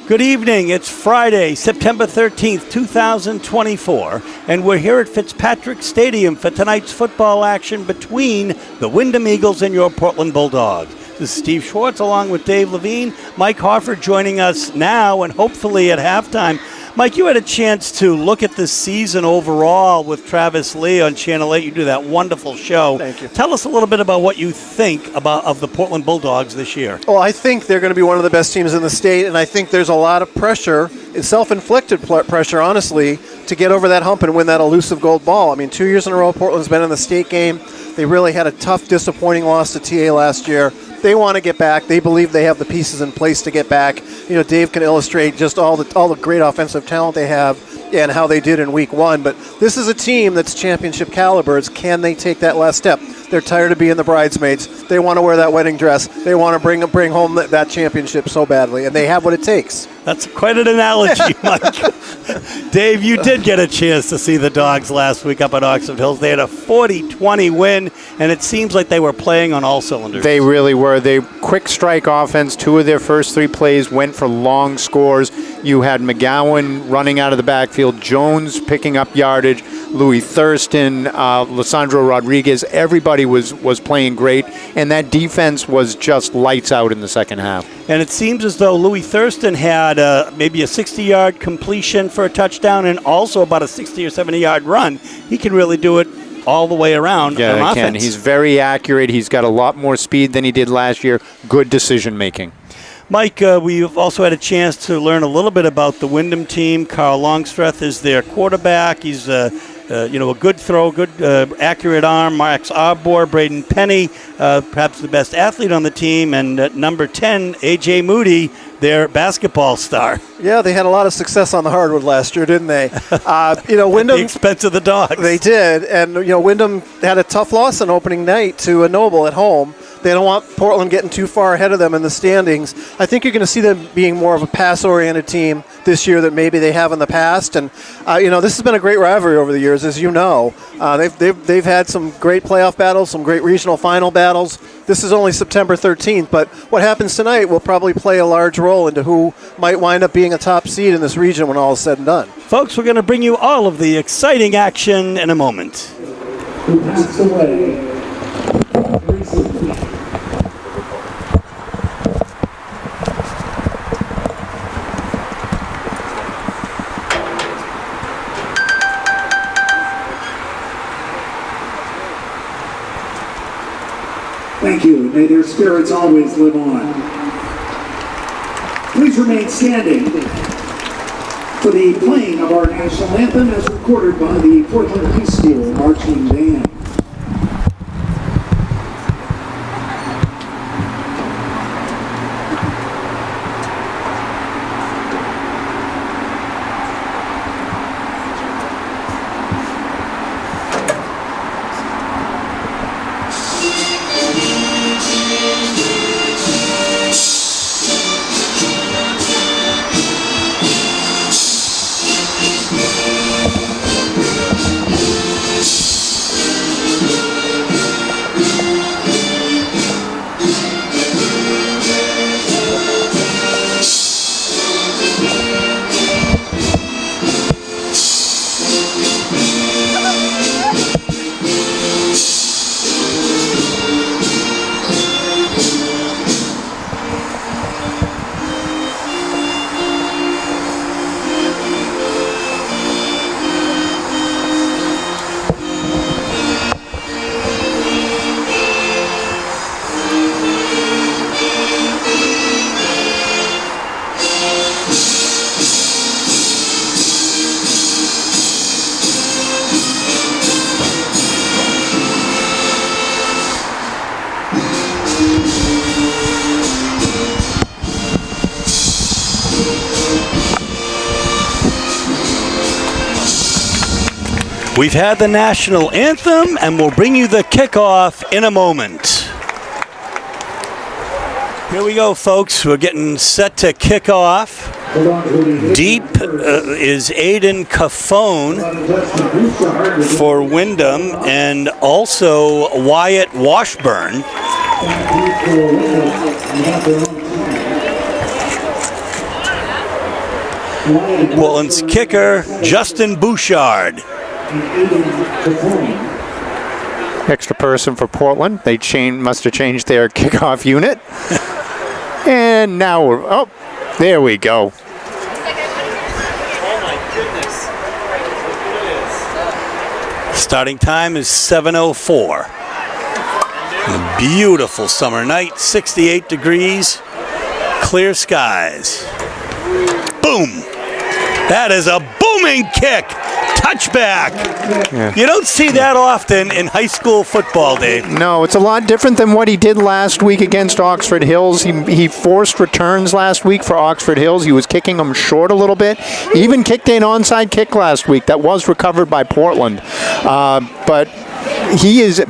Good evening. It's Friday, September 13th, 2024, and we're here at Fitzpatrick Stadium for tonight's football action between the Windham Eagles and your Portland Bulldogs. This is Steve Schwartz along with Dave Levine. Mike Hofford joining us now and hopefully at halftime. Mike, you had a chance to look at this season overall with Travis Lee on Channel 8. You do that wonderful show. Thank you. Tell us a little bit about what you think of the Portland Bulldogs this year. Well, I think they're going to be one of the best teams in the state, and I think there's a lot of pressure, self-inflicted pressure, honestly, to get over that hump and win that elusive gold ball. I mean, 2 years in a row, Portland's been in the state game. They really had a tough, disappointing loss to TA last year. They want to get back. They believe they have the pieces in place to get back. You know, Dave can illustrate just all the great offensive talent they have and how they did in week one. But this is a team that's championship caliber. It's can they take that last step? They're tired of being the bridesmaids. They want to wear that wedding dress. They want to bring home that championship so badly, and they have what it takes. That's quite an analogy, Mike. Dave, you did get a chance to see the Dogs last week up at Oxford Hills. They had a 40-20 win, and it seems like they were playing on all cylinders. They really were. They quick strike offense. 2 of their first 3 plays went for long scores. You had McGowan running out of the backfield, Jones picking up yardage, Louis Thurston, Lissandro Rodriguez. Everybody was playing great, and that defense was just lights out in the second half. And it seems as though Louis Thurston had maybe a 60-yard completion for a touchdown and also about a 60 or 70-yard run. He can really do it all the way around on offense. Yeah, he can. He's very accurate. He's got a lot more speed than he did last year. Good decision-making. Mike, we've also had a chance to learn a little bit about the Windham team. Carl Longstreth is their quarterback. He's a good throw, good accurate arm. Max Arbor, Braden Penny, perhaps the best athlete on the team, and number 10, A.J. Moody, their basketball star. Yeah, they had a lot of success on the hardwood last year, didn't they? Windham, at the expense of the Dogs. They did, and Windham had a tough loss on opening night to a Noble at home. They don't want Portland getting too far ahead of them in the standings. I think you're going to see them being more of a pass-oriented team this year than maybe they have in the past. And this has been a great rivalry over the years, as you know. They've had some great playoff battles, some great regional final battles. This is only September 13th, but what happens tonight will probably play a large role into who might wind up being a top seed in this region when all is said and done. Folks, we're going to bring you all of the exciting action in a moment. Who passed away recently. Thank you. May their spirits always live on. Please remain standing for the playing of our national anthem as recorded by the Portland High School Marching Band. We've had the national anthem, and we'll bring you the kickoff in a moment. Here we go, folks. We're getting set to kick off. Deep is Aiden Cafone for Windham, and also Wyatt Washburn. Portland's kicker, Justin Bouchard. Extra person for Portland. They must have changed their kickoff unit. And now we're, there we go. Starting time is 7:04. A beautiful summer night, 68 degrees, clear skies. Boom! That is a booming kick! Touchback! Yeah. You don't see that often in high school football, Dave. No, it's a lot different than what he did last week against Oxford Hills. He forced returns last week for Oxford Hills. He was kicking them short a little bit. He even kicked an onside kick last week that was recovered by Portland. But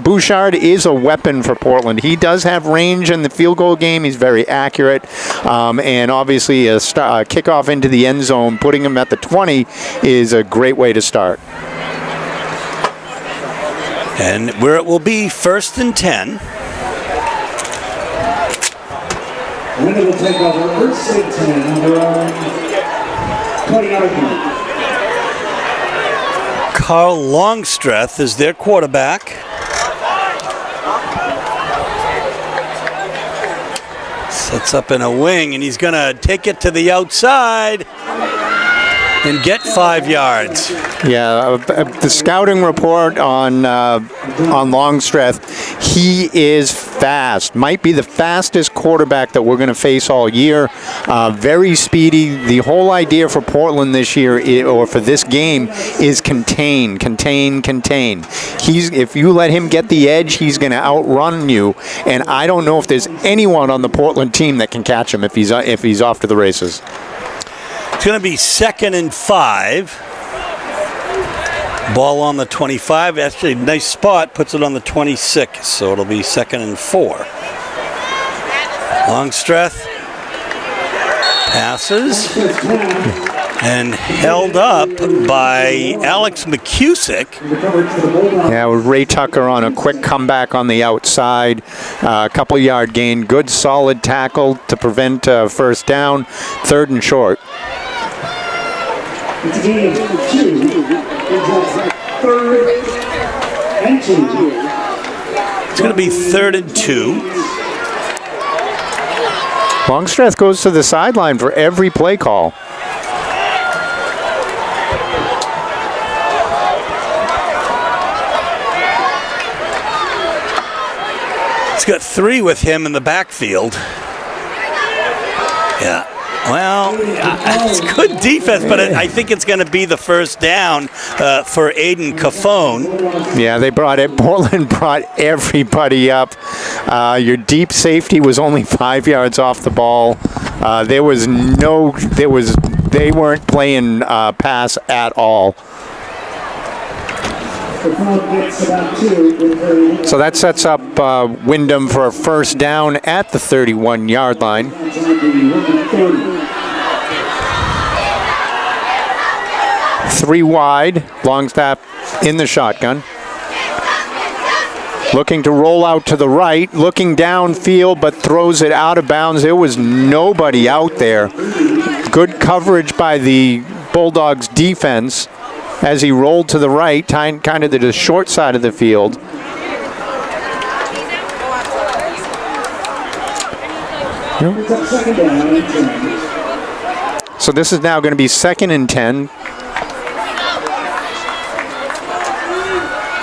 Bouchard is a weapon for Portland. He does have range in the field goal game. He's very accurate. And obviously a kickoff into the end zone, putting him at the 20 is a great way to start. And where it will be 1st and 10. Windham will take over 1st and 10 on their own 20-yard line. Carl Longstreth is their quarterback. Sets up in a wing, and he's going to take it to the outside and get 5 yards. Yeah, the scouting report on Longstreth, he is fast. Might be the fastest quarterback that we're going to face all year. Very speedy. The whole idea for Portland this year, or for this game, is contain. If you let him get the edge, he's going to outrun you. And I don't know if there's anyone on the Portland team that can catch him if he's off to the races. It's going to be 2nd and 5. Ball on the 25. Actually, nice spot. Puts it on the 26. So it'll be 2nd and 4. Longstreth passes and held up by Alex McCusick. Yeah, with Ray Tucker on a quick comeback on the outside. A couple yard gain. Good solid tackle to prevent first down. 3rd and short. It's a game of 2. Third and 2. It's going to be 3rd and 2. Longstreth goes to the sideline for every play call. He's got 3 with him in the backfield. Yeah. Well, it's good defense, but I think it's going to be the first down for Aiden Cafone. Yeah, Portland brought everybody up. Your deep safety was only 5 yards off the ball. They weren't playing pass at all. So that sets up Windham for a first down at the 31-yard line. 3 wide, Longstaff in the shotgun. Looking to roll out to the right, looking downfield, but throws it out of bounds. There was nobody out there. Good coverage by the Bulldogs defense as he rolled to the right, kind of to the short side of the field. So this is now going to be 2nd and 10.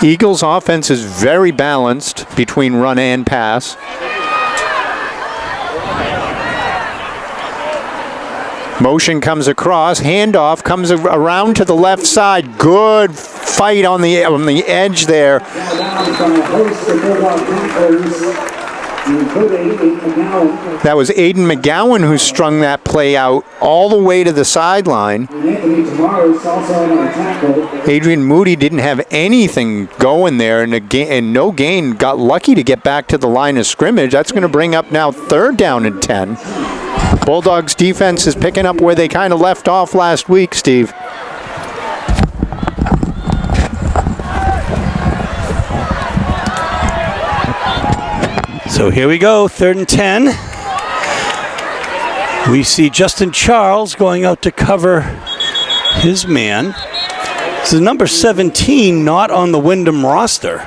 Eagles' offense is very balanced between run and pass. Motion comes across, handoff comes around to the left side. Good fight on the edge there. That was Aiden McGowan who strung that play out all the way to the sideline. Adrian Moody didn't have anything going there, and no gain. Got lucky to get back to the line of scrimmage. That's going to bring up now 3rd down and 10. Bulldogs defense is picking up where they kind of left off last week, Steve. So here we go, 3rd and 10. We see Justin Charles going out to cover his man. This is number 17, not on the Windham roster.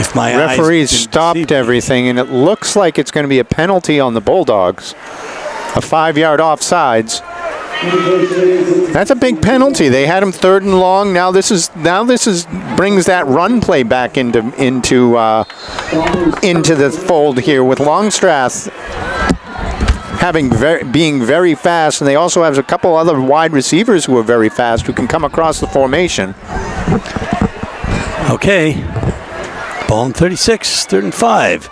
If my Referees eyes stopped everything, and it looks like it's going to be a penalty on the Bulldogs. A 5-yard offsides. That's a big penalty. They had him 3rd and long. Now this is brings that run play back into the fold here with Longstrath being very fast, and they also have a couple other wide receivers who are very fast who can come across the formation. Okay. Ball in 36, 3rd and 5.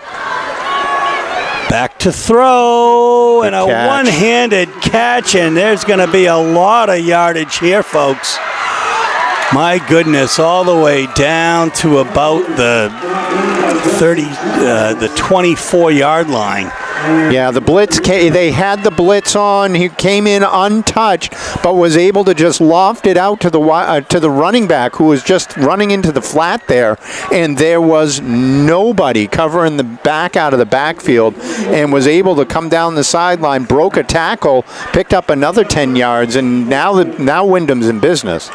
Back to throw, and a one-handed catch, and there's going to be a lot of yardage here, folks. My goodness, all the way down to about the 24-yard line. Yeah, the blitz. They had the blitz on. He came in untouched, but was able to just loft it out to the running back, who was just running into the flat there, and there was nobody covering the back out of the backfield, and was able to come down the sideline, broke a tackle, picked up another 10 yards, and now Windham's in business.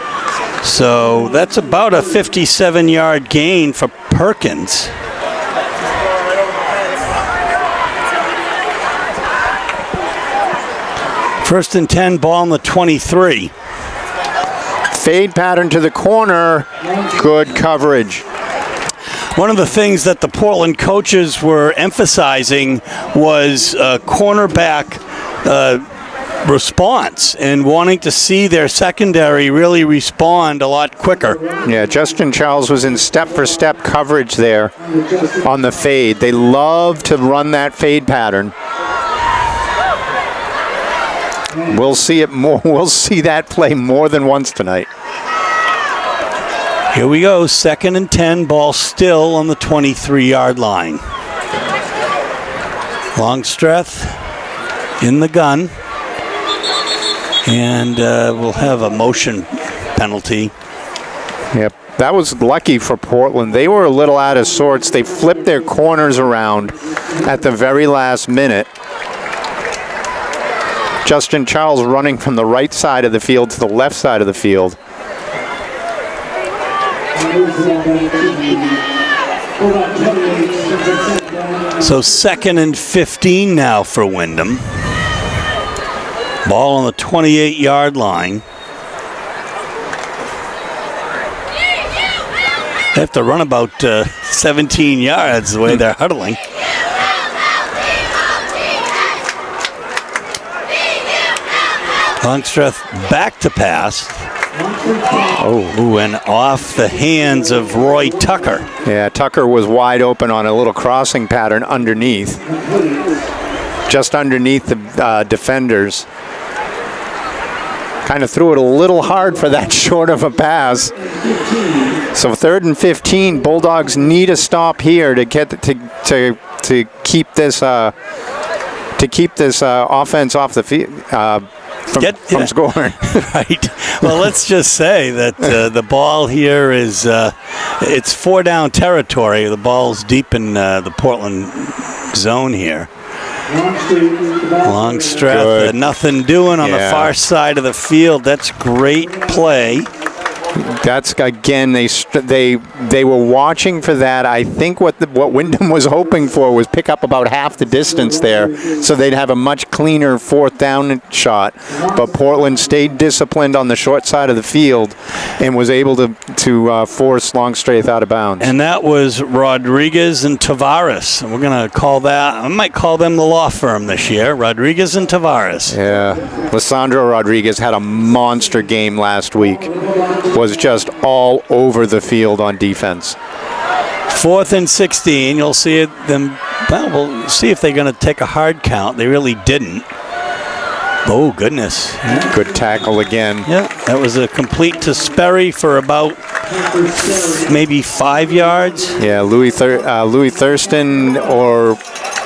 So that's about a 57-yard gain for Perkins. First and 10, ball on the 23. Fade pattern to the corner. Good coverage. One of the things that the Portland coaches were emphasizing was cornerback response and wanting to see their secondary really respond a lot quicker. Yeah, Justin Charles was in step-for-step coverage there on the fade. They love to run that fade pattern. We'll see it more. We'll see that play more than once tonight. Here we go, 2nd and 10, ball still on the 23-yard line. Longstreth in the gun, and we'll have a motion penalty. Yep, that was lucky for Portland. They were a little out of sorts. They flipped their corners around at the very last minute. Justin Charles running from the right side of the field to the left side of the field. So 2nd and 15 now for Windham. Ball on the 28-yard line. They have to run about 17 yards the way they're huddling. Longstreth back to pass. Oh, and off the hands of Roy Tucker. Yeah, Tucker was wide open on a little crossing pattern underneath. Just underneath the defenders. Kind of threw it a little hard for that short of a pass. So 3rd and 15, Bulldogs need a stop here to get to keep this offense off the field. From scoring. Right. Well, let's just say that the ball here is it's 4-down territory. The ball's deep in the Portland zone here. Longstreth, nothing doing on the far side of the field. That's great play. That's again, they were watching for that. I think what Windham was hoping for was pick up about half the distance there, so they'd have a much cleaner 4th down shot. But Portland stayed disciplined on the short side of the field and was able to force Longstreth out of bounds. And that was Rodriguez and Tavares. And we're going to call that, I might call them the law firm this year, Rodriguez and Tavares. Yeah, Lissandro Rodriguez had a monster game last week. Was just all over the field on defense. 4th and 16. You'll see them. Well, we'll see if they're going to take a hard count. They really didn't. Oh, goodness. Yeah. Good tackle again. Yeah, that was a complete to Sperry for about maybe 5 yards. Yeah, Louis Thurston or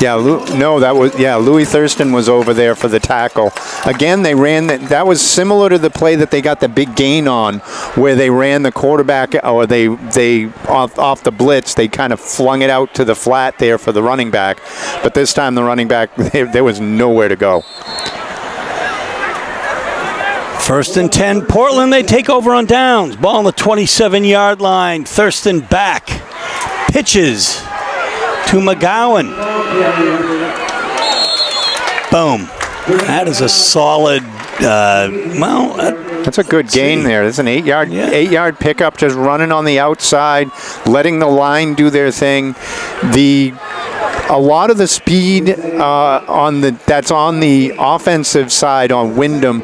Yeah, Louis Thurston was over there for the tackle. Again, they ran that was similar to the play that they got the big gain on, where they ran the quarterback, or they off the blitz, they kind of flung it out to the flat there for the running back. But this time the running back, there was nowhere to go. 1st and 10, Portland, they take over on downs. Ball on the 27-yard line. Thurston back. Pitches to McGowan. Boom. That is a solid, that's a good gain there. That's an 8-yard pickup, just running on the outside, letting the line do their thing. A lot of the speed that's on the offensive side on Windham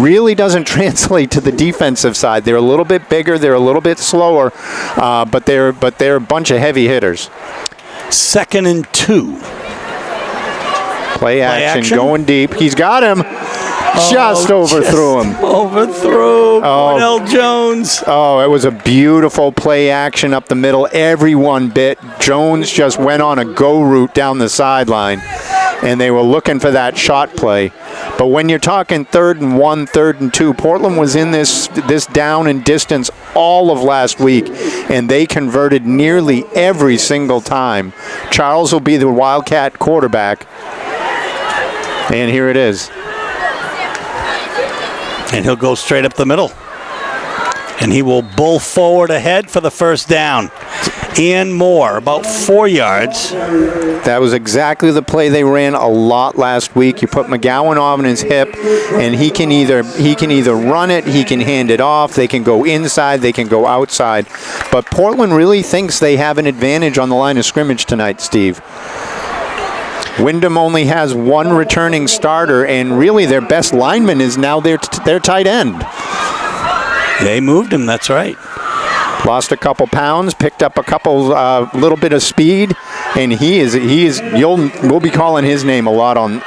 really doesn't translate to the defensive side. They're a little bit bigger, they're a little bit slower, but they're a bunch of heavy hitters. 2nd and 2. Play action going deep. He's got him. Just overthrew him. Overthrew Cordell Jones. Oh, it was a beautiful play action up the middle. Everyone bit. Jones just went on a go route down the sideline, and they were looking for that shot play. But when you're talking 3rd and 1, 3rd and 2, Portland was in this down and distance all of last week, and they converted nearly every single time. Charles will be the Wildcat quarterback, and here it is. And he'll go straight up the middle. And he will bull forward ahead for the first down. And more, about 4 yards. That was exactly the play they ran a lot last week. You put McGowan on his hip, and he can either run it, he can hand it off, they can go inside, they can go outside. But Portland really thinks they have an advantage on the line of scrimmage tonight, Steve. Windham only has one returning starter, and really their best lineman is now their tight end. They moved him, that's right. Lost a couple pounds, picked up a couple little bit of speed, and we'll be calling his name a lot on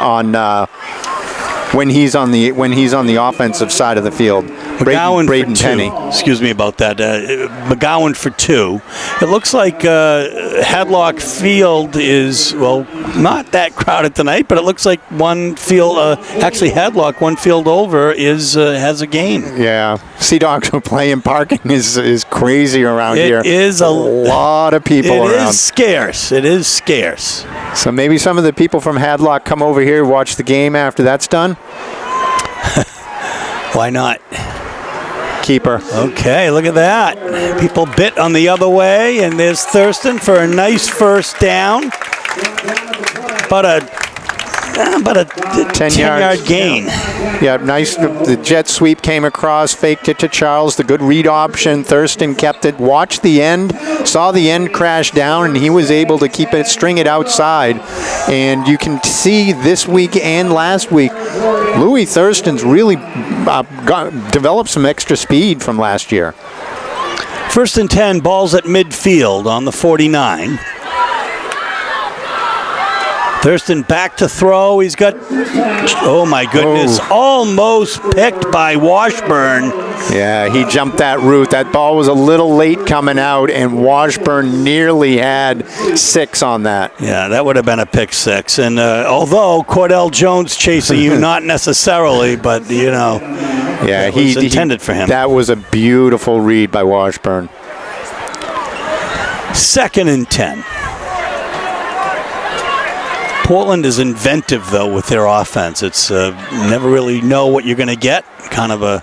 when he's on the offensive side of the field. McGowan Braden for 2. Penny. Excuse me about that. McGowan for 2. It looks like Hadlock Field is, not that crowded tonight, but it looks like one field, actually Hadlock, one field over, has a game. Yeah. Sea Dogs playing parking is crazy around here. It is a lot of people around. It is scarce. It is scarce. So maybe some of the people from Hadlock come over here, watch the game after that's done? Why not? Keeper. Okay, look at that. People bit on the other way, and there's Thurston for a nice first down. But a 10-yard gain. Yeah, nice. The jet sweep came across, faked it to Charles. The good read option. Thurston kept it. Watched the end. Saw the end crash down, and he was able to keep it, string it outside. And you can see this week and last week, Louis Thurston's really developed some extra speed from last year. 1st and 10, balls at midfield on the 49. Thurston back to throw. He's got, oh my goodness, almost picked by Washburn. Yeah, he jumped that route. That ball was a little late coming out, and Washburn nearly had 6 on that. Yeah, that would have been a pick 6. And although Cordell Jones chasing you, not necessarily, but yeah, he intended for him. That was a beautiful read by Washburn. 2nd and 10. Portland is inventive, though, with their offense. It's never really know what you're going to get. Kind of a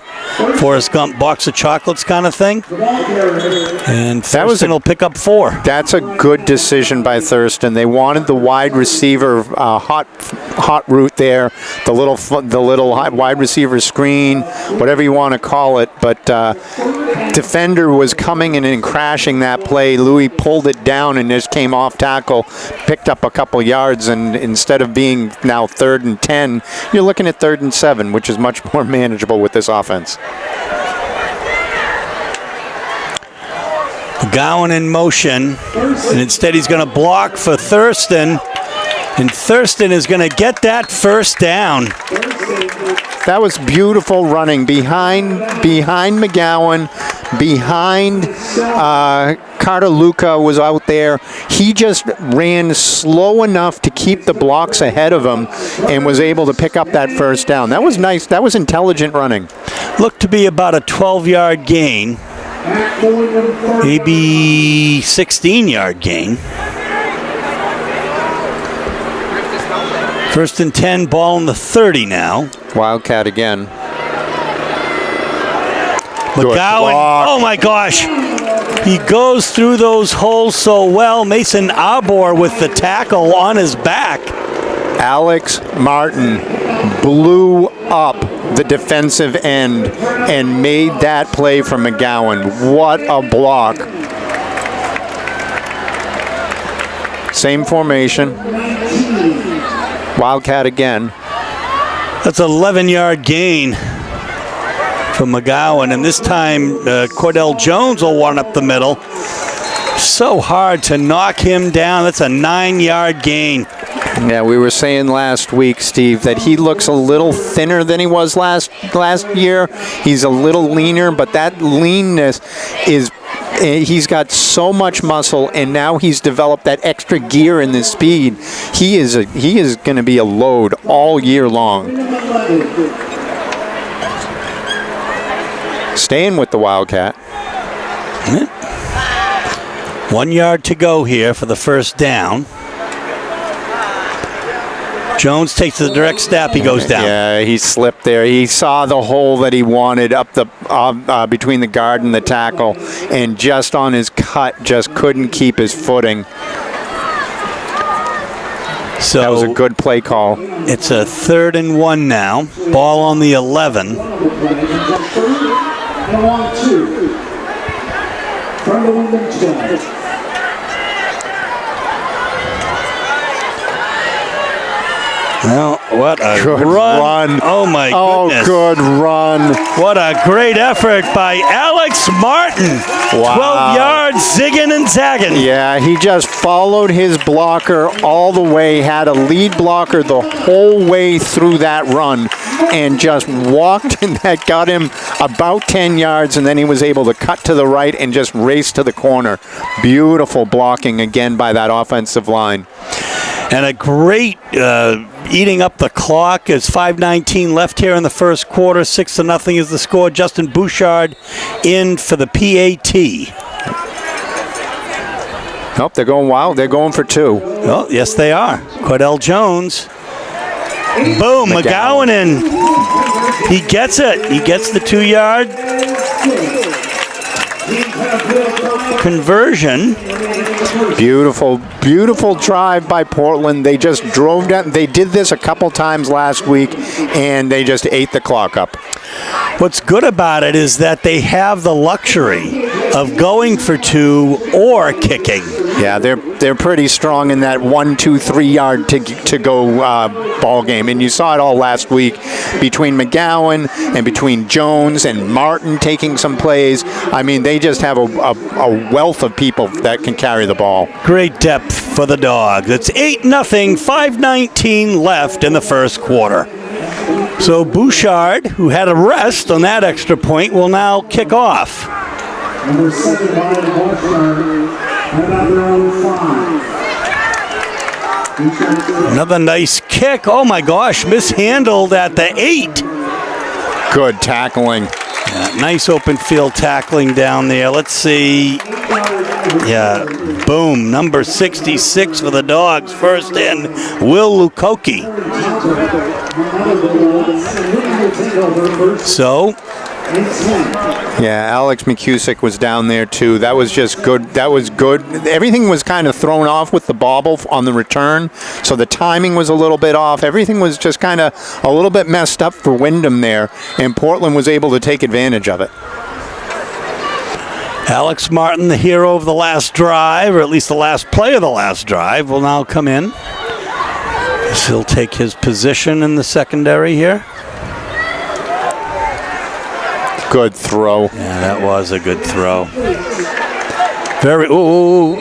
Forrest Gump box of chocolates kind of thing. And Thurston will pick up 4. That's a good decision by Thurston. They wanted the wide receiver hot route there, the little wide receiver screen, whatever you want to call it. But defender was coming in and crashing that play. Louis pulled it down and just came off tackle, picked up a couple yards, and instead of being now 3rd and 10, you're looking at 3rd and 7, which is much more manageable with this offense. McGowan in motion, and instead he's going to block for Thurston, and Thurston is going to get that first down. That was beautiful running behind McGowan, behind Carter Luca was out there. He just ran slow enough to keep the blocks ahead of him and was able to pick up that first down. That was nice. That was intelligent running. Looked to be about a 12-yard gain, maybe 16-yard gain. First and 10, ball in the 30 now. Wildcat again. McGowan, oh my gosh. He goes through those holes so well. Mason Arbor with the tackle on his back. Alex Martin blew up the defensive end and made that play for McGowan. What a block. Same formation. Wildcat again. That's an 11-yard gain for McGowan, and this time Cordell Jones will run up the middle. So hard to knock him down. That's a 9-yard gain. Yeah, we were saying last week, Steve, that he looks a little thinner than he was last year. He's a little leaner, but that leanness is, he's got so much muscle, and now he's developed that extra gear in the speed. He is going to be a load all year long. Staying with the Wildcat. 1 yard to go here for the first down. Jones takes the direct snap. He goes down. Yeah, he slipped there. He saw the hole that he wanted up the between the guard and the tackle, and just on his cut, just couldn't keep his footing. So that was a good play call. It's a 3rd and 1 now. Ball on the 11. And on 2 from the Windham 12. Well, what a good run. Oh, my goodness. Oh, good run. What a great effort by Alex Martin. Wow. 12 yards, zigging and zagging. Yeah, he just followed his blocker all the way, had a lead blocker the whole way through that run, and just walked, and that got him about 10 yards, and then he was able to cut to the right and just race to the corner. Beautiful blocking again by that offensive line. And a great eating up the clock. As 5:19 left here in the first quarter. 6-0 is the score. Justin Bouchard in for the PAT. Nope, they're going wild. They're going for 2. Oh, yes, they are. Cordell Jones. Boom, McGowan in. He gets it. He gets the 2-yard conversion. Beautiful, beautiful drive by Portland. They just drove down. They did this a couple times last week, and they just ate the clock up. What's good about it is that they have the luxury of going for 2 or kicking. Yeah, they're pretty strong in that 1, 2, 3 yard to go ball game, and you saw it all last week between McGowan and between Jones and Martin taking some plays. I mean, they just have a wealth of people that can carry the ball. Great depth for the Dogs. It's 8-0, 5:19 left in the first quarter. So Bouchard, who had a rest on that extra point, will now kick off. Number 7 by Bouchard, another on 5. Another nice kick. Oh my gosh, mishandled at the 8. Good tackling. Yeah, nice open field tackling down there. Let's see. Yeah, boom. Number 66 for the Dogs. First in, Will Lukoki. So, yeah, Alex McCusick was down there too. That was just good. That was good. Everything was kind of thrown off with the bobble on the return, so the timing was a little bit off. Everything was just kind of a little bit messed up for Windham there, and Portland was able to take advantage of it. Alex Martin, the hero of the last drive, or at least the last play of the last drive, will now come in. He'll take his position in the secondary here. Good throw. Yeah, that was a good throw.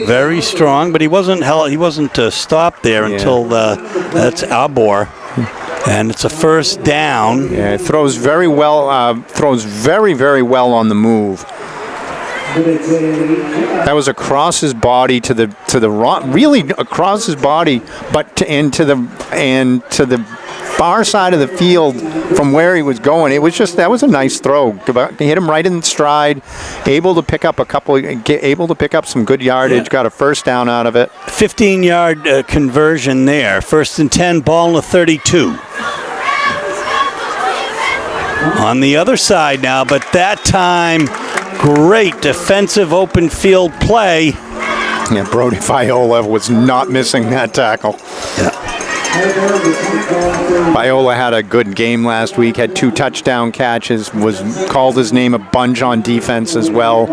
Very strong, but he wasn't stopped there until that's Arbor, and it's a first down. Yeah, it throws very well. Throws very, very well on the move. That was across his body to the wrong, really across his body, but to the far side of the field from where he was going. It was just, that was a nice throw. He hit him right in stride, able to pick up some good yardage, got a first down out of it. 15-yard conversion there. 1st and 10, ball in the 32. On the other side now, but that time, great defensive open field play. Yeah, Brody Viola was not missing that tackle. Yeah. Viola had a good game last week, had 2 touchdown catches, was called his name a bunch on defense as well.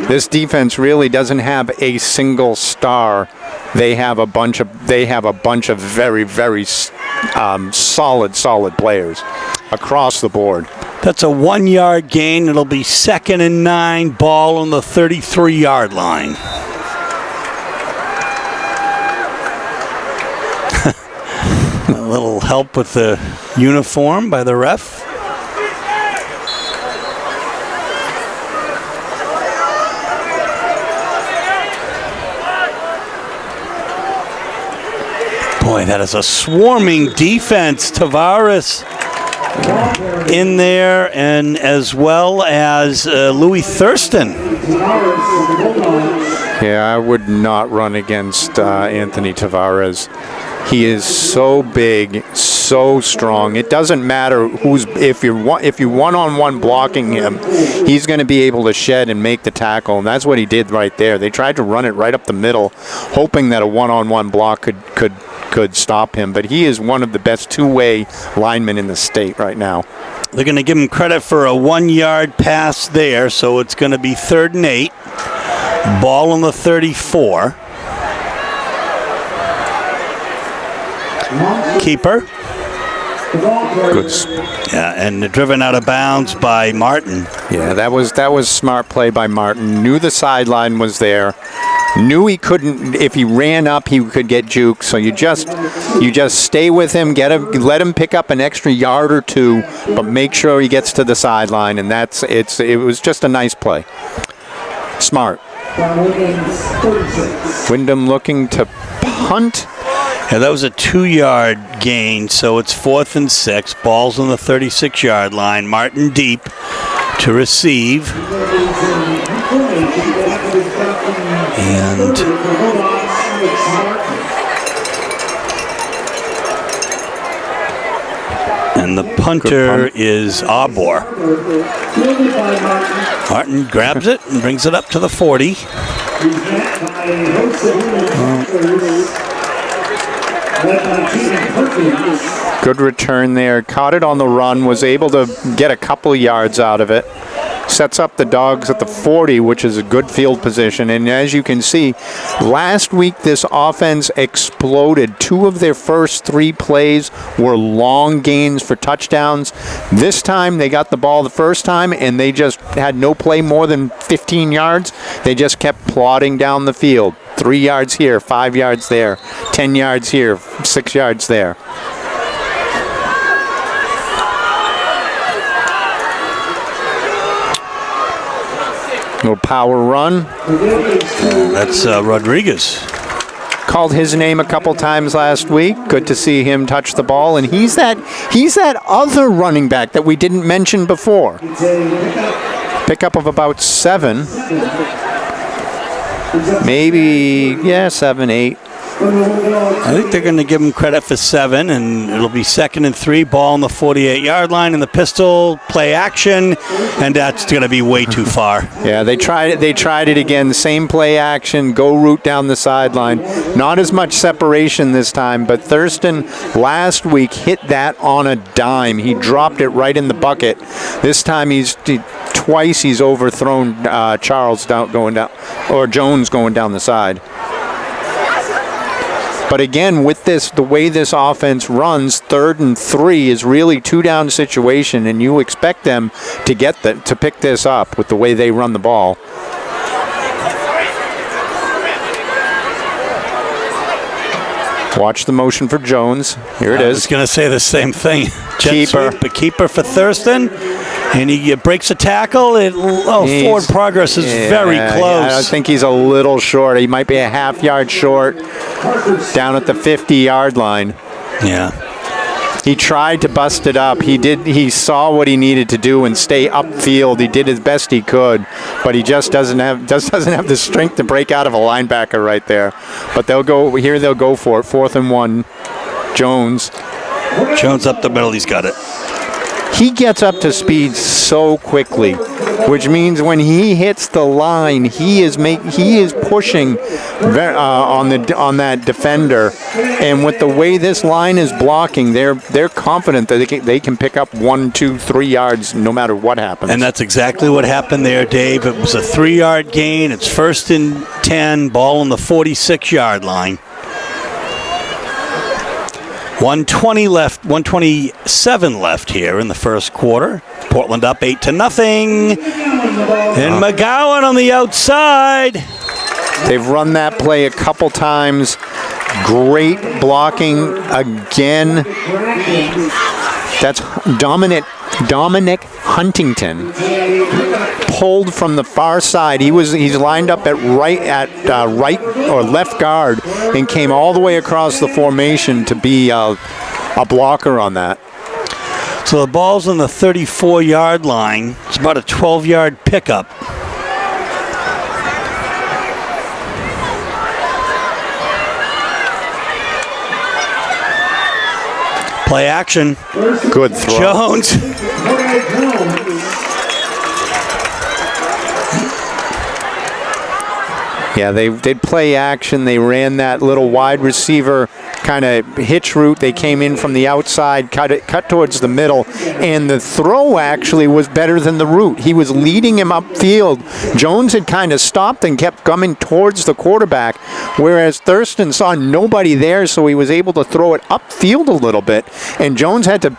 This defense really doesn't have a single star. They have a bunch of very, very solid players across the board. That's a 1-yard gain. It'll be 2nd and 9, ball on the 33-yard line. A little help with the uniform by the ref. Boy, that is a swarming defense. Tavares in there, and as well as Louis Thurston. Yeah, I would not run against Anthony Tavares. He is so big, so strong. It doesn't matter if you're one-on-one blocking him, he's going to be able to shed and make the tackle, and that's what he did right there. They tried to run it right up the middle, hoping that a one-on-one block could stop him, but he is one of the best two-way linemen in the state right now. They're going to give him credit for a 1-yard pass there, so it's going to be 3rd and 8. Ball on the 34. Keeper. Good. Yeah, and driven out of bounds by Martin. Yeah, that was smart play by Martin. Knew the sideline was there. Knew he couldn't, if he ran up, he could get juked. So you just stay with him, let him pick up an extra yard or 2, but make sure he gets to the sideline. And it was just a nice play. Smart. Windham looking to punt. Yeah, that was a 2-yard gain, so it's 4th and 6. Ball's on the 36-yard line. Martin deep to receive. And the punter is Arbor. Martin grabs it and brings it up to the 40. Good return there. Caught it on the run. Was able to get a couple yards out of it. Sets up the Dogs at the 40, which is a good field position. And as you can see, last week this offense exploded. 2 of their first 3 plays were long gains for touchdowns. This time they got the ball the first time and they just had no play more than 15 yards. They just kept plodding down the field. 3 yards here, 5 yards there, 10 yards here, 6 yards there. Little power run. That's Rodriguez. Called his name a couple times last week. Good to see him touch the ball. And he's that other running back that we didn't mention before. Pickup of about 7. Maybe, 7, 8. I think they're going to give him credit for 7, and it'll be 2nd and 3, ball on the 48-yard line, and the pistol play action, and that's going to be way too far. Yeah, they tried it again. Same play action, go route down the sideline. Not as much separation this time, but Thurston last week hit that on a dime. He dropped it right in the bucket. This time twice he's overthrown Jones going down the side. But again, with the way this offense runs, 3rd and 3 is really 2-down situation, and you expect them to to pick this up with the way they run the ball. Watch the motion for Jones. Here it is. I was going to say the same thing. Keeper. Sweep, but keeper for Thurston. And he breaks a tackle. Forward progress is very close. I think he's a little short. He might be a half yard short down at the 50-yard line. Yeah. He tried to bust it up. He saw what he needed to do and stay upfield. He did as best he could, but he just doesn't have the strength to break out of a linebacker right there. But they'll go for it. 4th and 1. Jones up the middle. He's got it. He gets up to speed so quickly, which means when he hits the line, he is pushing on that defender, and with the way this line is blocking, they're confident that they can pick up 1, 2, 3 yards no matter what happens. And that's exactly what happened there, Dave. It was a 3-yard gain. It's 1st and 10, ball on the 46-yard line. 127 left here in the first quarter. Portland up 8-0. And McGowan on the outside. They've run that play a couple times. Great blocking again. That's Dominic Huntington. Pulled from the far side. He's lined up at right or left guard and came all the way across the formation to be a blocker on that. So the ball's on the 34-yard line. It's about a 12-yard pickup. Play action. Good throw. Jones. Yeah, they'd play action. They ran that little wide receiver kind of hitch route. They came in from the outside, cut towards the middle, and the throw actually was better than the route. He was leading him upfield. Jones had kind of stopped and kept coming towards the quarterback, whereas Thurston saw nobody there, so he was able to throw it upfield a little bit, and Jones had to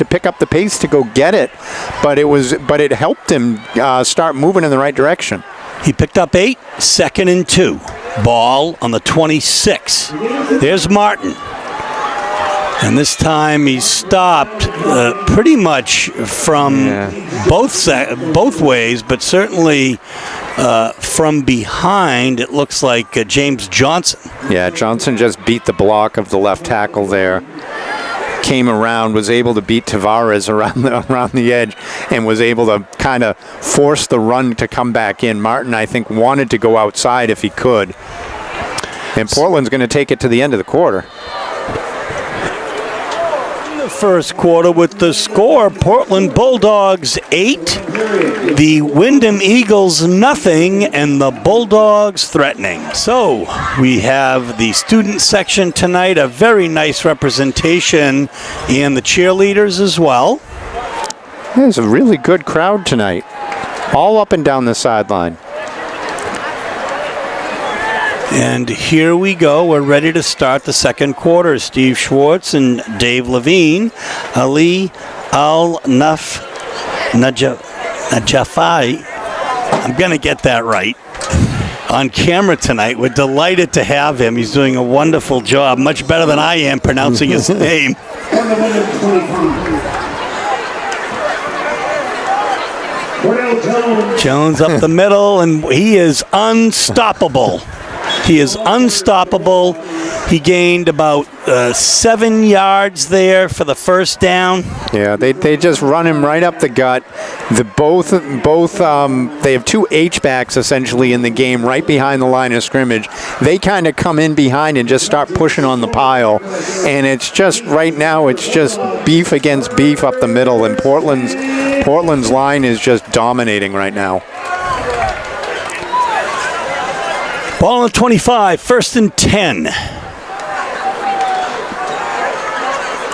pick up the pace to go get it, but it helped him start moving in the right direction. He picked up 8, 2nd and 2. Ball on the 26. There's Martin. And this time he stopped pretty much from both ways, but certainly from behind, it looks like James Johnson. Yeah, Johnson just beat the block of the left tackle there. Came around, was able to beat Tavares around the edge, and was able to kind of force the run to come back in. Martin, I think, wanted to go outside if he could. And Portland's going to take it to the end of the quarter. First quarter with the score, Portland Bulldogs 8, the Windham Eagles 0, and the Bulldogs threatening. So we have the student section tonight, a very nice representation, and the cheerleaders as well. There's a really good crowd tonight, all up and down the sideline. And here we go. We're ready to start the second quarter. Steve Schwartz and Dave Levine. Ali Al-Najafai. I'm going to get that right. On camera tonight. We're delighted to have him. He's doing a wonderful job. Much better than I am pronouncing his name. Jones up the middle, and he is unstoppable. He is unstoppable. He gained about 7 yards there for the first down. Yeah, they just run him right up the gut. They have 2 H-backs essentially in the game right behind the line of scrimmage. They kind of come in behind and just start pushing on the pile. And it's just, right now, it's just beef against beef up the middle. And Portland's line is just dominating right now. Ball on 25, 1st and 10.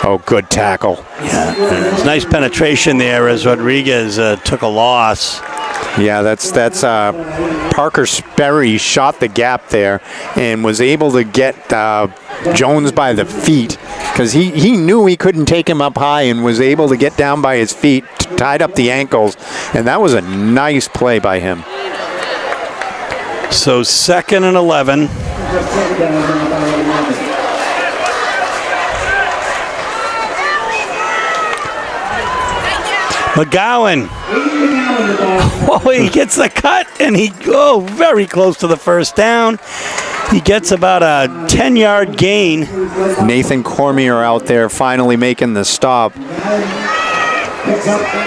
Oh, good tackle. Yeah, it's nice penetration there as Rodriguez took a loss. Yeah, that's Parker Sperry shot the gap there and was able to get Jones by the feet because he knew he couldn't take him up high and was able to get down by his feet, tied up the ankles, and that was a nice play by him. So 2nd and 11. McGowan. Oh, he gets the cut, and he very close to the first down. He gets about a 10-yard gain. Nathan Cormier out there finally making the stop.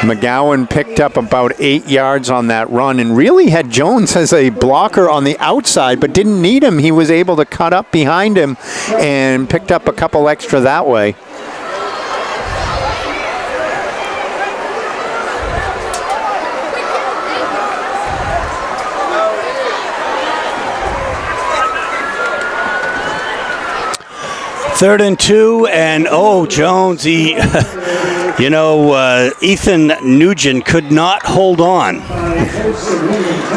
McGowan picked up about 8 yards on that run and really had Jones as a blocker on the outside, but didn't need him. He was able to cut up behind him and picked up a couple extra that way. Third and 2, and Jones, Ethan Nugent could not hold on.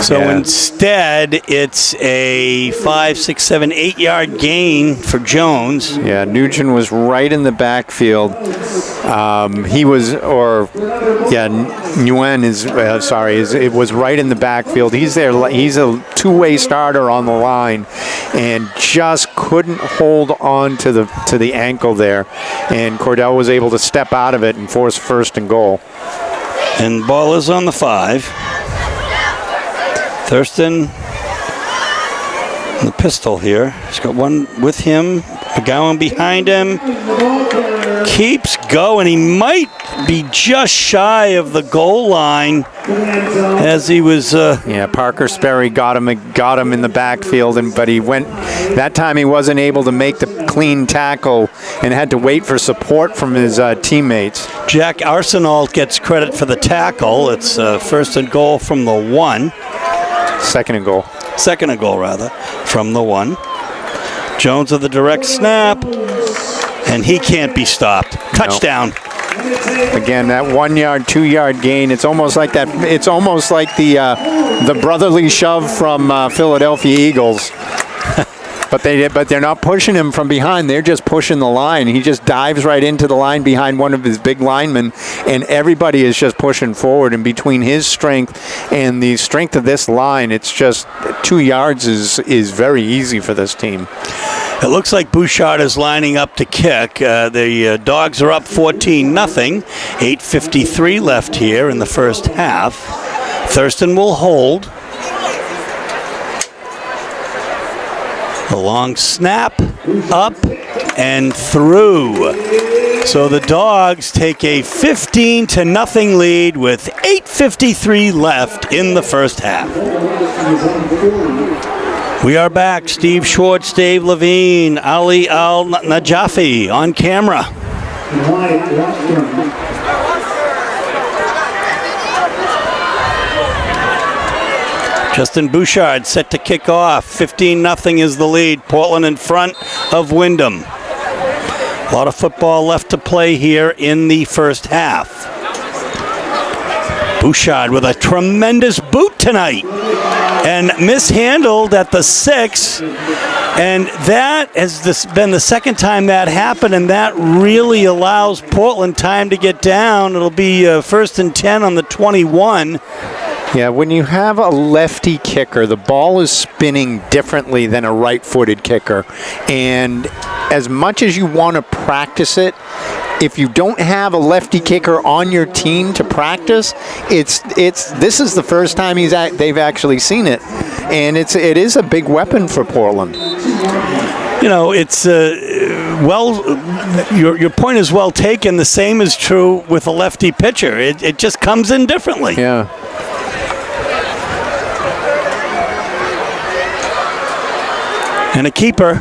So instead, it's a 5, 6, 7, 8-yard gain for Jones. Yeah, Nugent was right in the backfield. It was right in the backfield. He's there. He's a two-way starter on the line, and just couldn't hold on to the ankle there. And Cordell was able to step out of it and force first and goal. And ball is on the 5. Thurston, the pistol here. He's got one with him. McGowan behind him. Keeps going. He might be just shy of the goal line as he was. Parker Sperry got him in the backfield, but he went. That time he wasn't able to make the clean tackle and had to wait for support from his teammates. Jack Arsenault gets credit for the tackle. It's first and goal from the 1. Second and goal, rather, from the 1. Jones with the direct snap, and he can't be stopped. Touchdown. Nope. Again, that 1 yard, 2 yard gain. It's almost like that. It's almost like the brotherly shove from Philadelphia Eagles. But they're not pushing him from behind. They're just pushing the line. He just dives right into the line behind one of his big linemen, and everybody is just pushing forward. And between his strength and the strength of this line, it's just 2 yards is very easy for this team. It looks like Bouchard is lining up to kick. The Dogs are up 14-0. 8:53 left here in the first half. Thurston will hold. A long snap, up and through. So the Dogs take a 15-0 lead with 8:53 left in the first half. We are back. Steve Schwartz, Dave Levine, Ali Al-Najafi on camera. Justin Bouchard set to kick off. 15-0 is the lead. Portland in front of Windham. A lot of football left to play here in the first half. Bouchard with a tremendous boot tonight and mishandled at the 6. And that has been the second time that happened, and that really allows Portland time to get down. It'll be first and 10 on the 21. Yeah, when you have a lefty kicker, the ball is spinning differently than a right-footed kicker. And as much as you want to practice it, if you don't have a lefty kicker on your team to practice, this is the first time they've actually seen it, and it is a big weapon for Portland. It's your point is well taken. The same is true with a lefty pitcher. It just comes in differently. Yeah. And a keeper.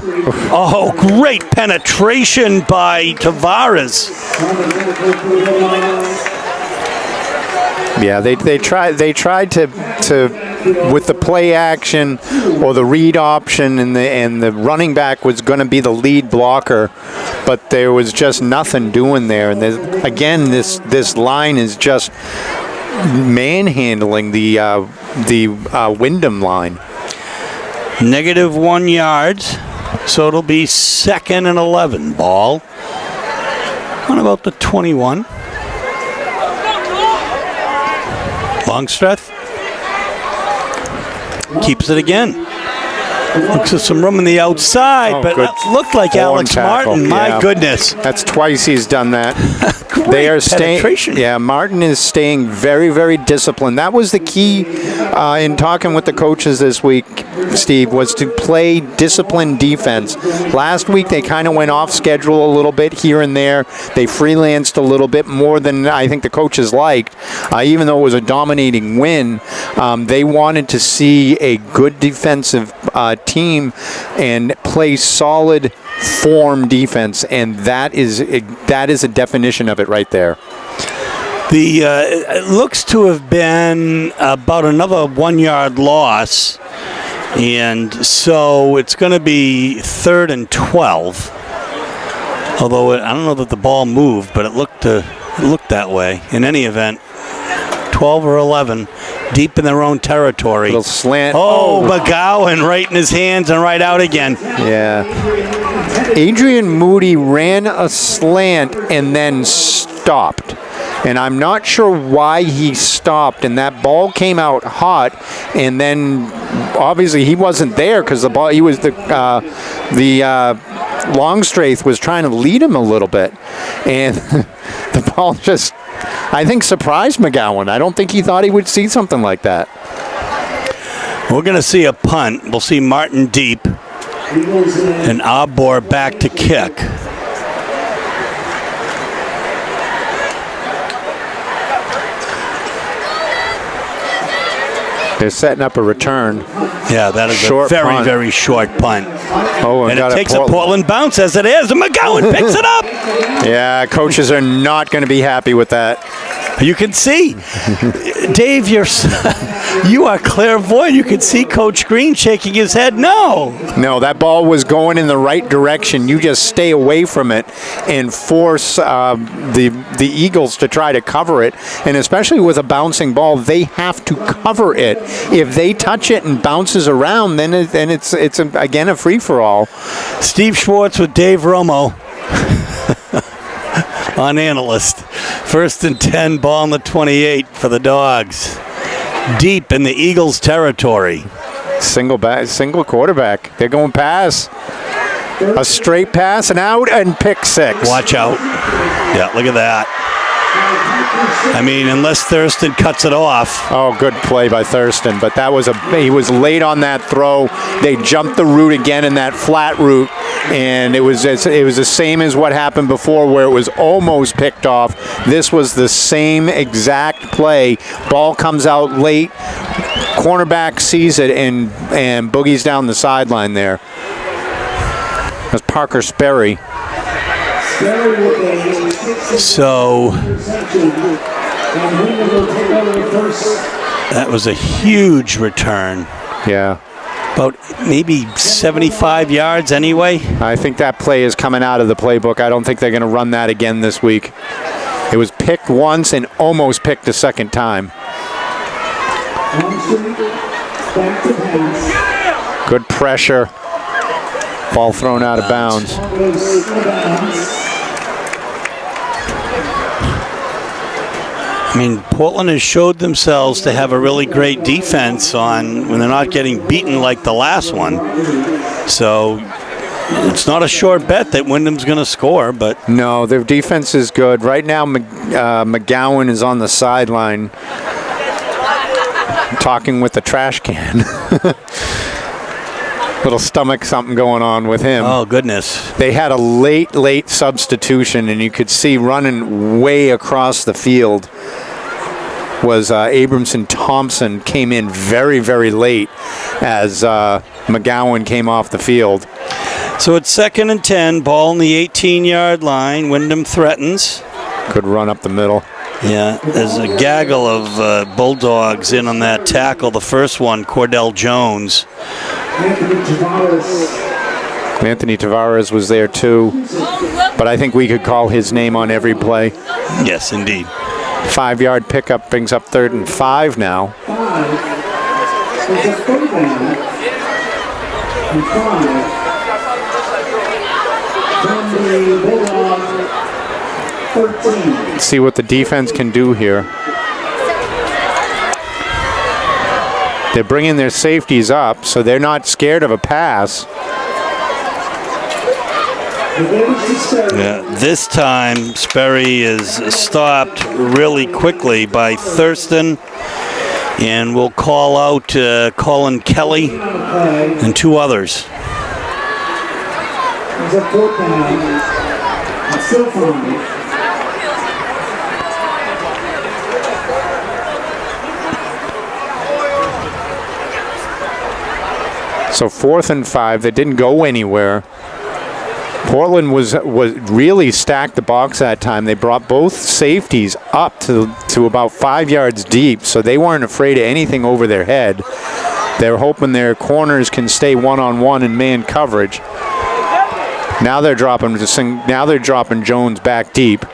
Oh, great penetration by Tavares. Yeah, they tried to with the play action or the read option, and the running back was going to be the lead blocker, but there was just nothing doing there. And again, this line is just manhandling the Windham line. -1 yards, so it'll be 2nd and 11. Ball on about the 21. Longstreth keeps it again. Looks like some room in the outside, Oh, but good it looked like form Alex tackle. Martin. My Yeah. goodness. That's twice he's done that. Great They are staying. penetration. Yeah, Martin is staying very, very disciplined. That was the key in talking with the coaches this week, Steve, was to play disciplined defense. Last week they kind of went off schedule a little bit here and there. They freelanced a little bit more than I think the coaches liked. Even though it was a dominating win, they wanted to see a good defensive team and play solid form defense, and that is a definition of it right there. It looks to have been about another 1 yard loss, and so it's going to be 3rd and 12. Although I don't know that the ball moved, but it looked that way. In any event, 12 or 11, deep in their own territory. Little slant. Oh, McGowan right in his hands and right out again. Yeah. Adrian Moody ran a slant and then stopped. And I'm not sure why he stopped. And that ball came out hot. And then obviously he wasn't there because the ball. He was the Longstrath was trying to lead him a little bit, and the ball just, I think, surprised McGowan. I don't think he thought he would see something like that. We're going to see a punt. We'll see Martin deep and Arbor back to kick. They're setting up a return. Yeah, that is Short a very, punt. very short punt. Oh, And it takes a Portland bounce as it is, and McGowan picks it up. Yeah, coaches are not going to be happy with that. You can see, Dave, you are clairvoyant. You can see Coach Green shaking his head. No, that ball was going in the right direction. You just stay away from it and force the Eagles to try to cover it. And especially with a bouncing ball, they have to cover it. If they touch it and bounces around, then it's again a free-for-all. Steve Schwartz with Dave Romo on analyst. 1st and 10, ball on the 28 for the Dogs. Deep in the Eagles' territory. Single quarterback. They're going pass. A straight pass and out and pick 6. Watch out. Yeah, look at that. I mean, unless Thurston cuts it off. Oh, good play by Thurston, but he was late on that throw. They jumped the route again in that flat route, and it was the same as what happened before where it was almost picked off. This was the same exact play. Ball comes out late, cornerback sees it and boogies down the sideline there. That's Parker Sperry. So that was a huge return. Yeah. About maybe 75 yards anyway. I think that play is coming out of the playbook. I don't think they're going to run that again this week. It was picked once and almost picked a second time. Good pressure. Ball thrown out of bounds. I mean, Portland has showed themselves to have a really great defense when they're not getting beaten like the last one. So it's not a short bet that Windham's going to score, but no, their defense is good. Right now, McGowan is on the sideline talking with the trash can. Little stomach something going on with him. Oh, goodness. They had a late substitution, and you could see running way across the field was Abramson Thompson came in very, very late as McGowan came off the field. So it's 2nd and 10, ball on the 18-yard line. Windham threatens. Good run up the middle. Yeah, there's a gaggle of Bulldogs in on that tackle. The first one, Cordell Jones. Anthony Tavares was there too, but I think we could call his name on every play. Yes, indeed. 5-yard pickup brings up 3rd and 5 now. Let's see what the defense can do here. They're bringing their safeties up, so they're not scared of a pass. Yeah, this time, Sperry is stopped really quickly by Thurston, and we'll call out Colin Kelly and 2 others. It's a 4th down. It's still fine. So 4th and 5, they didn't go anywhere. Portland was really stacked the box that time. They brought both safeties up to about 5 yards deep, so they weren't afraid of anything over their head. They're hoping their corners can stay one-on-one in man coverage. Now they're dropping Jones back deep.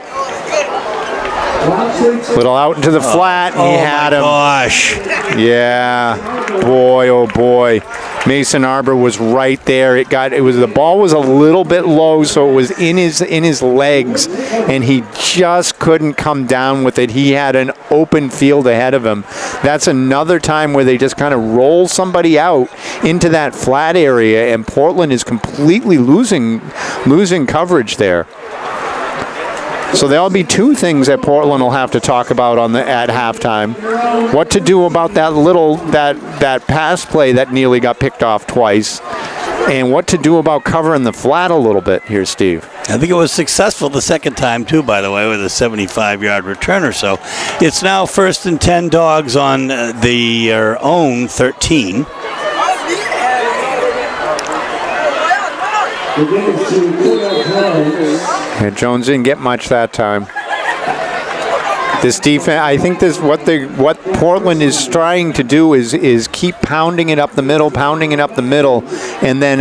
Little out into the flat, and he had him. Gosh. Yeah, boy, oh boy. Mason Arbor was right there. The ball was a little bit low, so it was in his legs, and he just couldn't come down with it. He had an open field ahead of him. That's another time where they just kind of roll somebody out into that flat area, and Portland is completely losing coverage there. So there'll be 2 things that Portland will have to talk about at halftime. What to do about that pass play that nearly got picked off twice, and what to do about covering the flat a little bit here, Steve. I think it was successful the second time, too, by the way, with a 75-yard return or so. It's now 1st and 10 Dogs on their own 13. Yeah, Jones didn't get much that time. This defense, I think what Portland is trying to do is keep pounding it up the middle, and then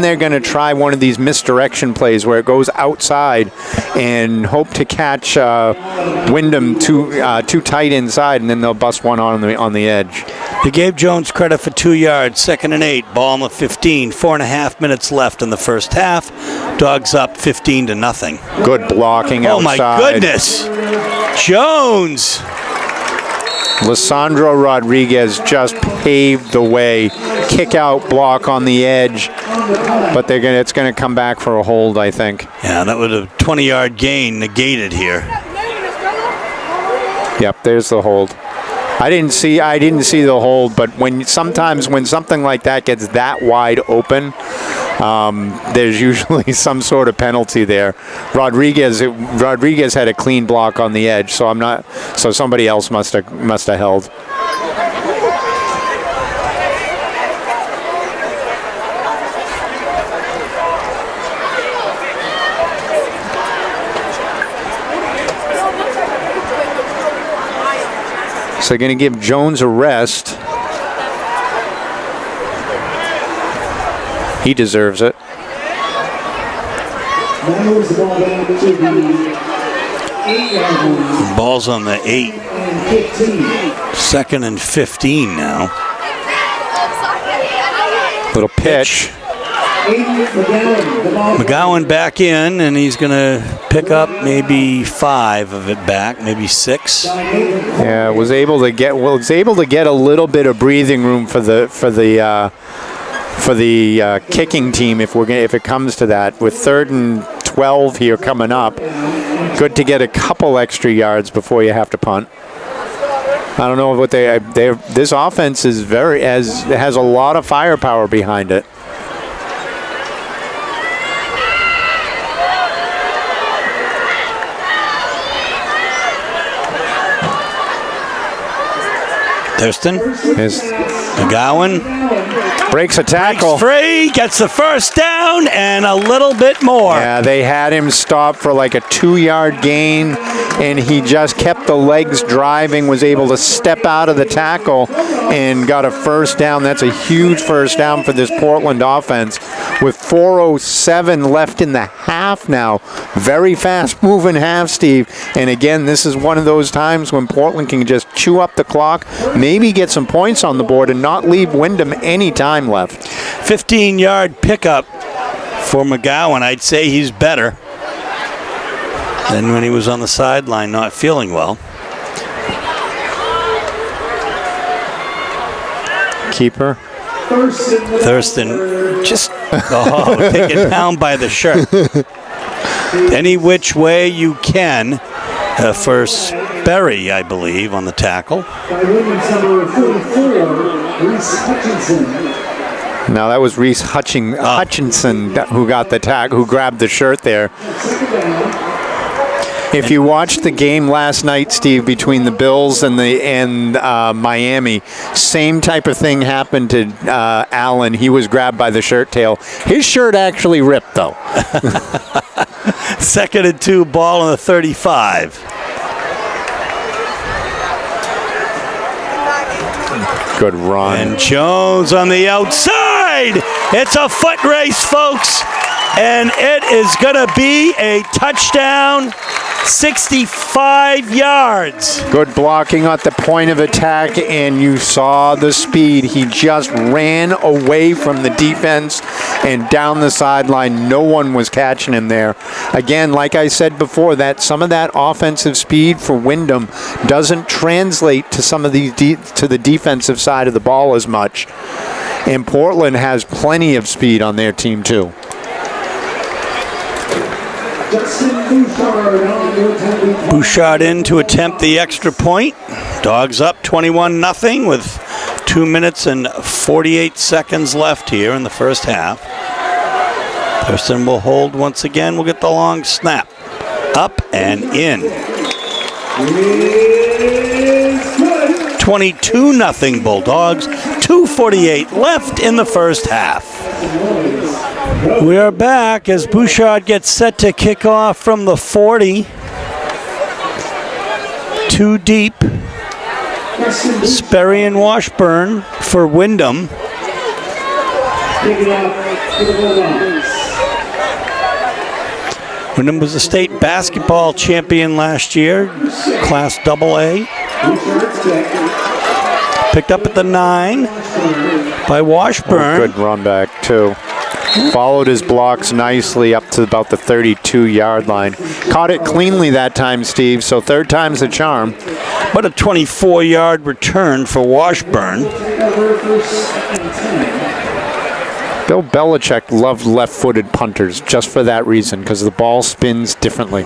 they're going to try one of these misdirection plays where it goes outside and hope to catch Windham too tight inside, and then they'll bust one on the edge. They gave Jones credit for 2 yards, 2nd and 8, ball on the 15, 4.5 minutes left in the first half. Dogs up 15-0. Good blocking outside. Oh my goodness. Jones. Lissandro Rodriguez just paved the way. Kick out block on the edge, but it's going to come back for a hold, I think. Yeah, that was a 20-yard gain negated here. Yep, there's the hold. I didn't see the hold, but sometimes when something like that gets that wide open, there's usually some sort of penalty there. Rodriguez had a clean block on the edge, so somebody else must have held. So they're going to give Jones a rest. He deserves it. Ball's on the 8. 2nd and 15 now. Little pitch. McGowan back in, and he's going to pick up maybe 5 of it back, maybe 6. Yeah, was able to get a little bit of breathing room for the kicking team if it comes to that. With 3rd and 12 here coming up, good to get a couple extra yards before you have to punt. I don't know what this offense has a lot of firepower behind it. Thurston. McGowan. Breaks a tackle. Breaks free, gets the first down, and a little bit more. Yeah, they had him stop for like a 2-yard gain, and he just kept the legs driving, was able to step out of the tackle, and got a first down. That's a huge first down for this Portland offense. With 4:07 left in the half now. Very fast moving half, Steve. And again, this is one of those times when Portland can just chew up the clock, maybe get some points on the board, and not leave Windham any time left. 15-yard pickup for McGowan. I'd say he's better than when he was on the sideline not feeling well. keeper. Thurston just taken down by the shirt. Any which way you can for Sperry, I believe, on the tackle. By Williams number 44, Reese Hutchinson. Now that was Reese Hutchinson who got the who grabbed the shirt there. If you watched the game last night, Steve, between the Bills and Miami, same type of thing happened to Allen. He was grabbed by the shirt tail. His shirt actually ripped, though. 2nd and 2, ball on the 35. Good run. And Jones on the outside. It's a foot race, folks. And it is going to be a touchdown, 65 yards. Good blocking at the point of attack, and you saw the speed. He just ran away from the defense and down the sideline. No one was catching him there. Again, like I said before, that some of that offensive speed for Windham doesn't translate to some of these to the defensive side of the ball as much. And Portland has plenty of speed on their team too. Bouchard in to attempt the extra point. Dogs up 21-0 with 2 minutes and 48 seconds left here in the first half. Thurston will hold once again. We'll get the long snap. Up and in. 22-0 Bulldogs. 2:48 left in the first half. We are back as Bouchard gets set to kick off from the 40. Too deep. Sperry and Washburn for Windham. Windham was the state basketball champion last year, Class AA. Picked up at the 9 by Washburn. Good run back, too. Followed his blocks nicely up to about the 32-yard line. Caught it cleanly that time, Steve, so third time's a charm. But a 24-yard return for Washburn. Bill Belichick loved left-footed punters just for that reason, because the ball spins differently.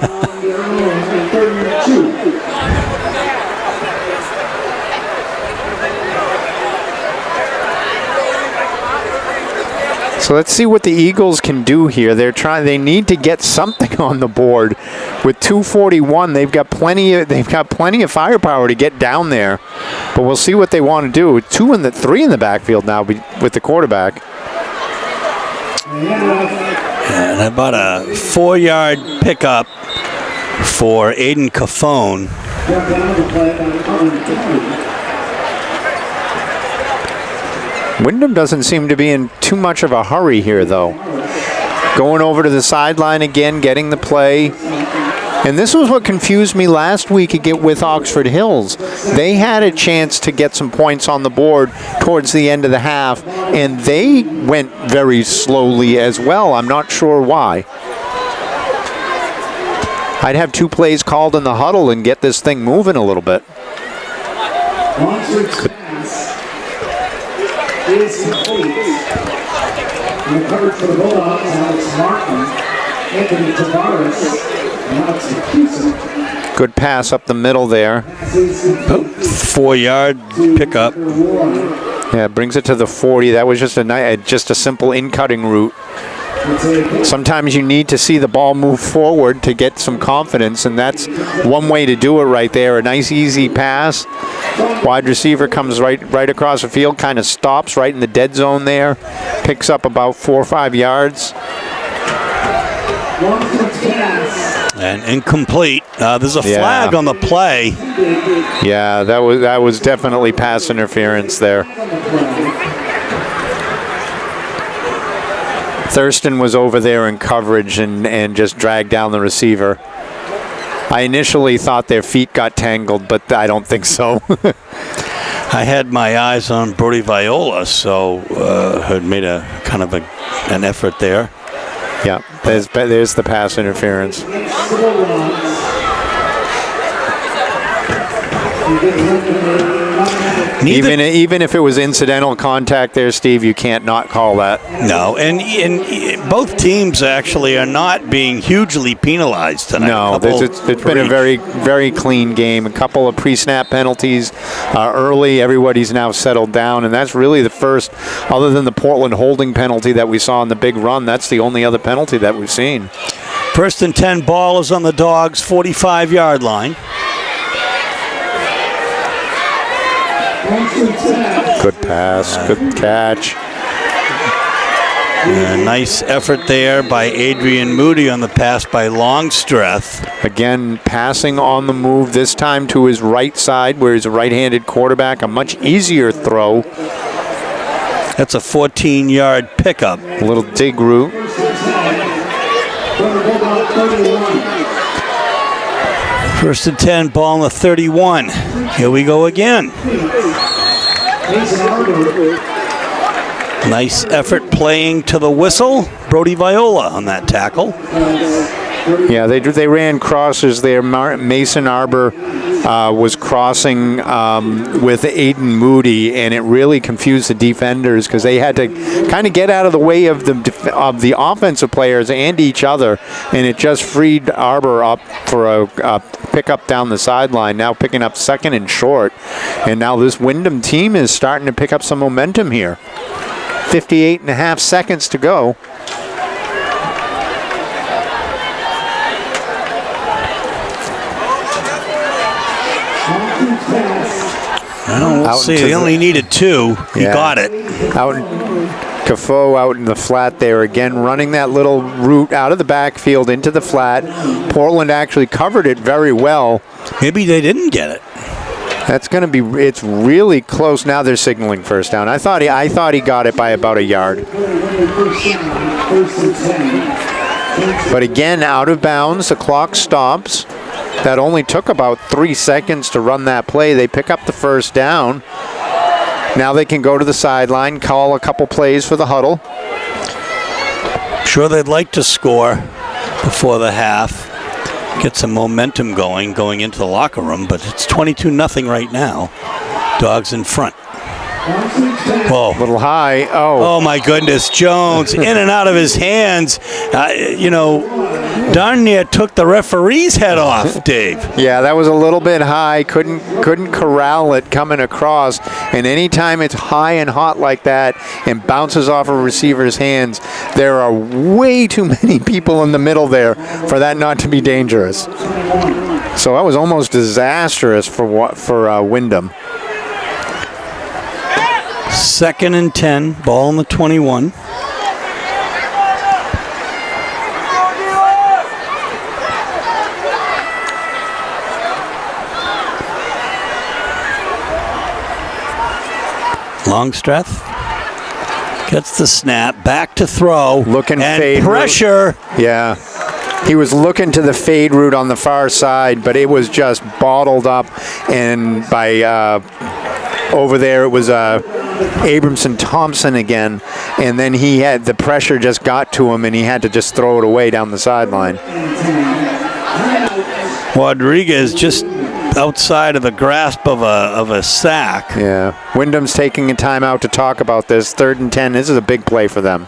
So let's see what the Eagles can do here. They need to get something on the board. With 2:41, they've got plenty of firepower to get down there. But we'll see what they want to do. 3 in the backfield now with the quarterback. And about a 4-yard pickup for Aiden Cafone. Windham doesn't seem to be in too much of a hurry here, though. Going over to the sideline again, getting the play. And this was what confused me last week with Oxford Hills. They had a chance to get some points on the board towards the end of the half, and they went very slowly as well. I'm not sure why. I'd have 2 plays called in the huddle and get this thing moving a little bit. Is complete. And the coverage for the Bulldogs, Alex Martin, Anthony Tavares, and Alex McCuson. Good pass up the middle there. 4-yard pickup. Yeah, brings it to the 40. That was just a simple in-cutting route. Sometimes you need to see the ball move forward to get some confidence, and that's one way to do it right there. A nice, easy pass. Wide receiver comes right across the field, kind of stops right in the dead zone there. Picks up about 4 or 5 yards. And incomplete. There's a flag on the play. Yeah, that was definitely pass interference there. Thurston was over there in coverage and just dragged down the receiver. I initially thought their feet got tangled, but I don't think so. I had my eyes on Brody Viola, so had made a kind of an effort there. Yeah, there's the pass interference. Even if it was incidental contact there, Steve, you can't not call that. No, and both teams actually are not being hugely penalized tonight. No, it's been a very, very clean game. A couple of pre-snap penalties early. Everybody's now settled down, and that's really the first, other than the Portland holding penalty that we saw in the big run, that's the only other penalty that we've seen. 1st and 10, ball is on the Dogs' 45-yard line. Good pass, good catch. Nice effort there by Adrian Moody on the pass by Longstreth. Again, passing on the move, this time to his right side where he's a right-handed quarterback. A much easier throw. That's a 14-yard pickup. A little dig route. First and 10, ball on the 31. Here we go again. Nice effort playing to the whistle. Brody Viola on that tackle. Yeah, they ran crosses there. Mason Arbor was crossing with Aiden Moody, and it really confused the defenders because they had to kind of get out of the way of the offensive players and each other, and it just freed Arbor up for a pickup down the sideline, now picking up 2nd and short. And now this Windham team is starting to pick up some momentum here. 58.5 seconds to go. We'll see. He only needed 2. He got it. Cafoe out in the flat there again, running that little route out of the backfield into the flat. Portland actually covered it very well. Maybe they didn't get it. That's going to be. It's really close. Now they're signaling first down. I thought he got it by about a yard. But again, out of bounds. The clock stops. That only took about 3 seconds to run that play. They pick up the first down. Now they can go to the sideline, call a couple plays for the huddle. Sure, they'd like to score before the half, get some momentum going into the locker room, but it's 22-0 right now. Dogs in front. Whoa. A little high. Oh, my goodness. Jones in and out of his hands. Darn near took the referee's head off, Dave. Yeah, that was a little bit high. Couldn't corral it coming across. And anytime it's high and hot like that and bounces off a receiver's hands, there are way too many people in the middle there for that not to be dangerous. So that was almost disastrous for Windham. 2nd and 10, ball on the 21. Longstreth gets the snap, back to throw, looking and fade pressure. Route. Yeah. He was looking to the fade route on the far side, but it was just bottled up, and by over there it was Abramson Thompson again, and then he had the pressure just got to him and he had to just throw it away down the sideline. Rodriguez just outside of the grasp of a sack. Yeah. Windham's taking a timeout to talk about this. 3rd and 10. This is a big play for them.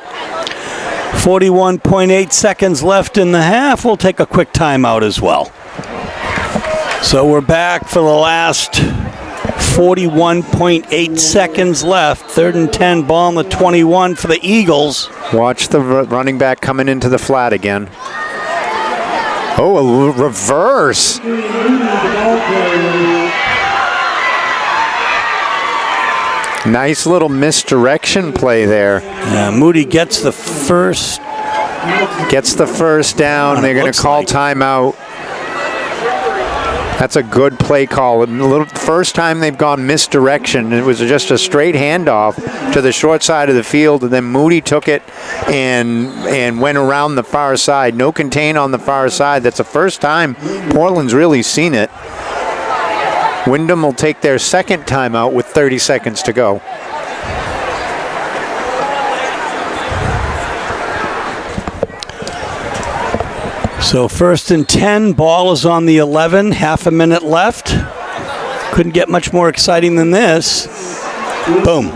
41.8 seconds left in the half. We'll take a quick timeout as well. So we're back for the last 41.8 seconds left. 3rd and 10, ball on the 21 for the Eagles. Watch the running back coming into the flat again. Oh, a reverse. Nice little misdirection play there. Moody gets the first. Gets the first down. They're going to call timeout. That's a good play call. First time they've gone misdirection. It was just a straight handoff to the short side of the field, and then Moody took it and went around the far side. No contain on the far side. That's the first time Portland's really seen it. Windham will take their second timeout with 30 seconds to go. So 1st and 10, ball is on the 11, half a minute left. Couldn't get much more exciting than this. Boom.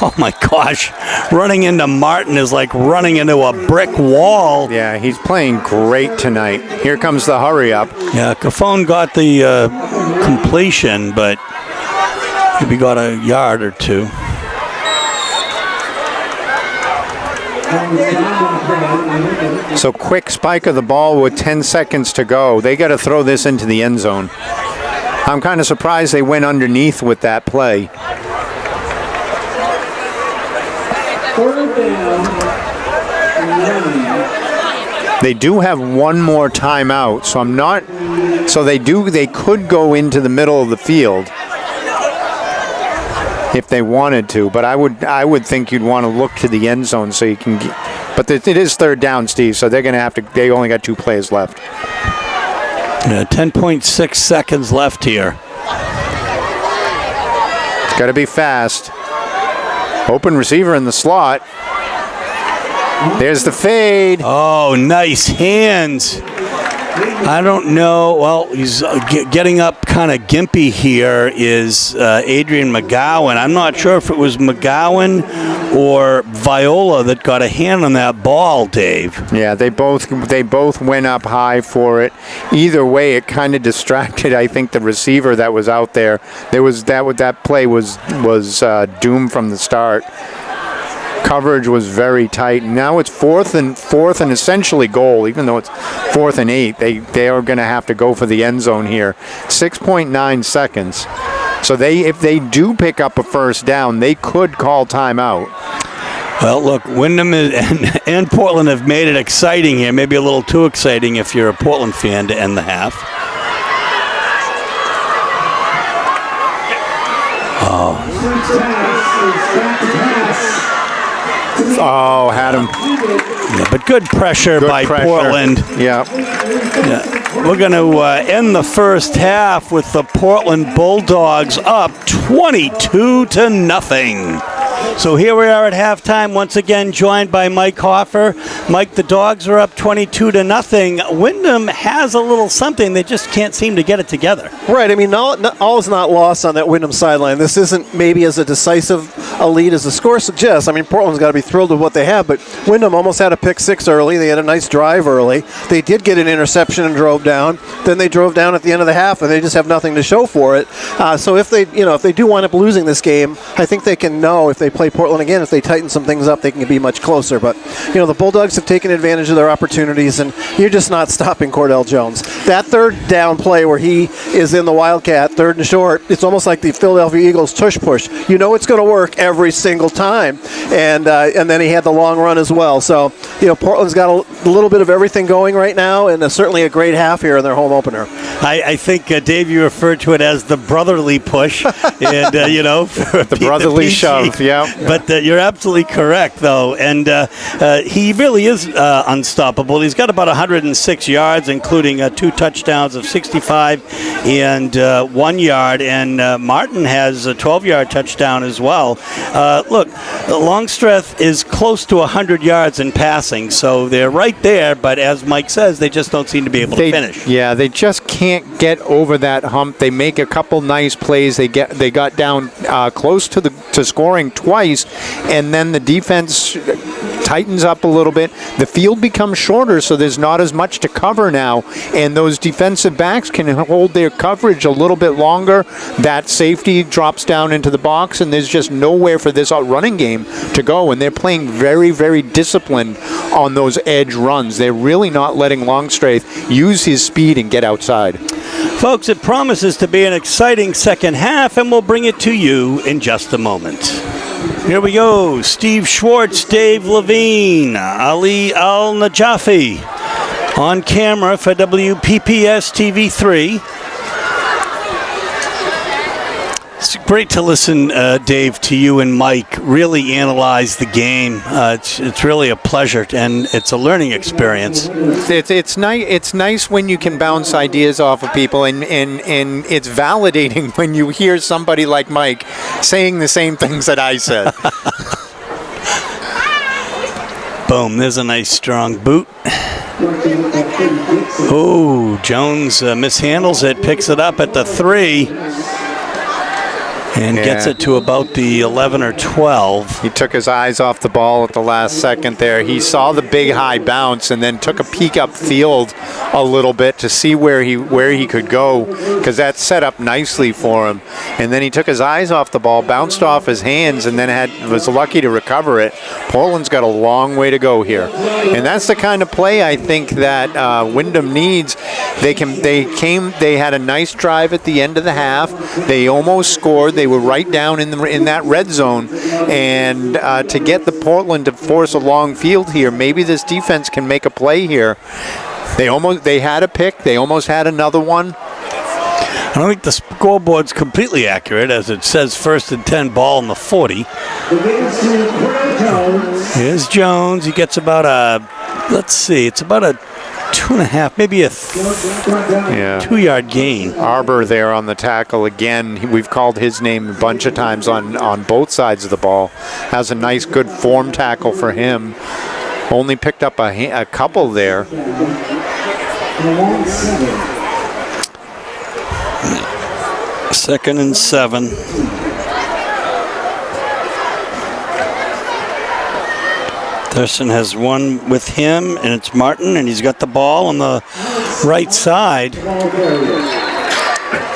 Oh my gosh. Running into Martin is like running into a brick wall. Yeah, he's playing great tonight. Here comes the hurry up. Yeah, Cafone got the completion, but maybe got a yard or two. So quick spike of the ball with 10 seconds to go. They got to throw this into the end zone. I'm kind of surprised they went underneath with that play. They do have one more timeout, so I'm not. So they could go into the middle of the field if they wanted to, but I would think you'd want to look to the end zone so you can get, but it is third down, Steve, so they're going to have to, they only got 2 plays left. Yeah, 10.6 seconds left here. It's got to be fast. Open receiver in the slot. There's the fade. Oh, nice hands. I don't know. Well, he's getting up kind of gimpy here is Adrian McGowan. I'm not sure if it was McGowan or Viola that got a hand on that ball, Dave. Yeah, they both went up high for it. Either way, it kind of distracted, I think, the receiver that was out there. That play was doomed from the start. Coverage was very tight. Now it's fourth and essentially goal, even though it's 4th and 8. They are going to have to go for the end zone here. 6.9 seconds. So if they do pick up a first down, they could call timeout. Well, look, Windham and Portland have made it exciting here. Maybe a little too exciting if you're a Portland fan to end the half. Oh, had him. Yeah, but good pressure by Portland. Yeah. We're going to end the first half with the Portland Bulldogs up 22-0. So here we are at halftime, once again joined by Mike Hoffer. Mike, the Dogs are up 22-0. Windham has a little something. They just can't seem to get it together. Right. I mean, all is not lost on that Windham sideline. This isn't maybe as a decisive a lead as the score suggests. I mean, Portland's got to be thrilled with what they have, but Windham almost had a pick six early. They had a nice drive early. They did get an interception and drove down. Then they drove down at the end of the half, and they just have nothing to show for it. So if they do wind up losing this game, I think they can know if they play Portland again, if they tighten some things up, they can be much closer. But, the Bulldogs have taken advantage of their opportunities, and you're just not stopping Cordell Jones. That third down play where he is in the Wildcat, 3rd and short, it's almost like the Philadelphia Eagles tush push. You know it's going to work every single time. And then he had the long run as well. So, Portland's got a little bit of everything going right now, and certainly a great half here in their home opener. I think, Dave, you referred to it as the brotherly push. And, the brotherly shove, yeah. But you're absolutely correct, though. And he really is unstoppable. He's got about 106 yards, including 2 touchdowns of 65 and 1 yard. And Martin has a 12-yard touchdown as well. Look, Longstreth is close to 100 yards in passing, so they're right there. But as Mike says, they just don't seem to be able to finish. Yeah, they just can't get over that hump. They make a couple nice plays. They got down close to scoring twice, and then the defense tightens up a little bit. The field becomes shorter, so there's not as much to cover now, and those defensive backs can hold their coverage a little bit longer. That safety drops down into the box, and there's just nowhere for this running game to go, and they're playing very, very disciplined on those edge runs. They're really not letting Longstreth use his speed and get outside. Folks, it promises to be an exciting second half, and we'll bring it to you in just a moment. Here we go. Steve Schwartz, Dave Levine, Ali Al-Najafi on camera for WPPS TV3. It's great to listen, Dave, to you and Mike really analyze the game. It's really a pleasure, and it's a learning experience. It's nice. It's nice when you can bounce ideas off of people, and it's validating when you hear somebody like Mike saying the same things that I said. Boom! There's a nice strong boot. Oh, Jones mishandles it, picks it up at the 3. And gets it to about the 11 or 12. He took his eyes off the ball at the last second there. He saw the big high bounce and then took a peek upfield a little bit to see where he could go, because that set up nicely for him. And then he took his eyes off the ball, bounced off his hands, and then was lucky to recover it. Portland's got a long way to go here. And that's the kind of play I think that Windham needs. They had a nice drive at the end of the half. They almost scored. They were right down in that red zone, and to get the Portland to force a long field here, maybe this defense can make a play here. They had a pick. They almost had another one. I don't think the scoreboard's completely accurate, as it says 1st and 10, ball in the 40. Here's Jones. He gets about it's about a 2.5, maybe a 2-yard gain. Arbor there on the tackle again. We've called his name a bunch of times on both sides of the ball. Has a nice, good form tackle for him. Only picked up a couple there. 2nd and 7. Thurston has one with him, and it's Martin, and he's got the ball on the right side.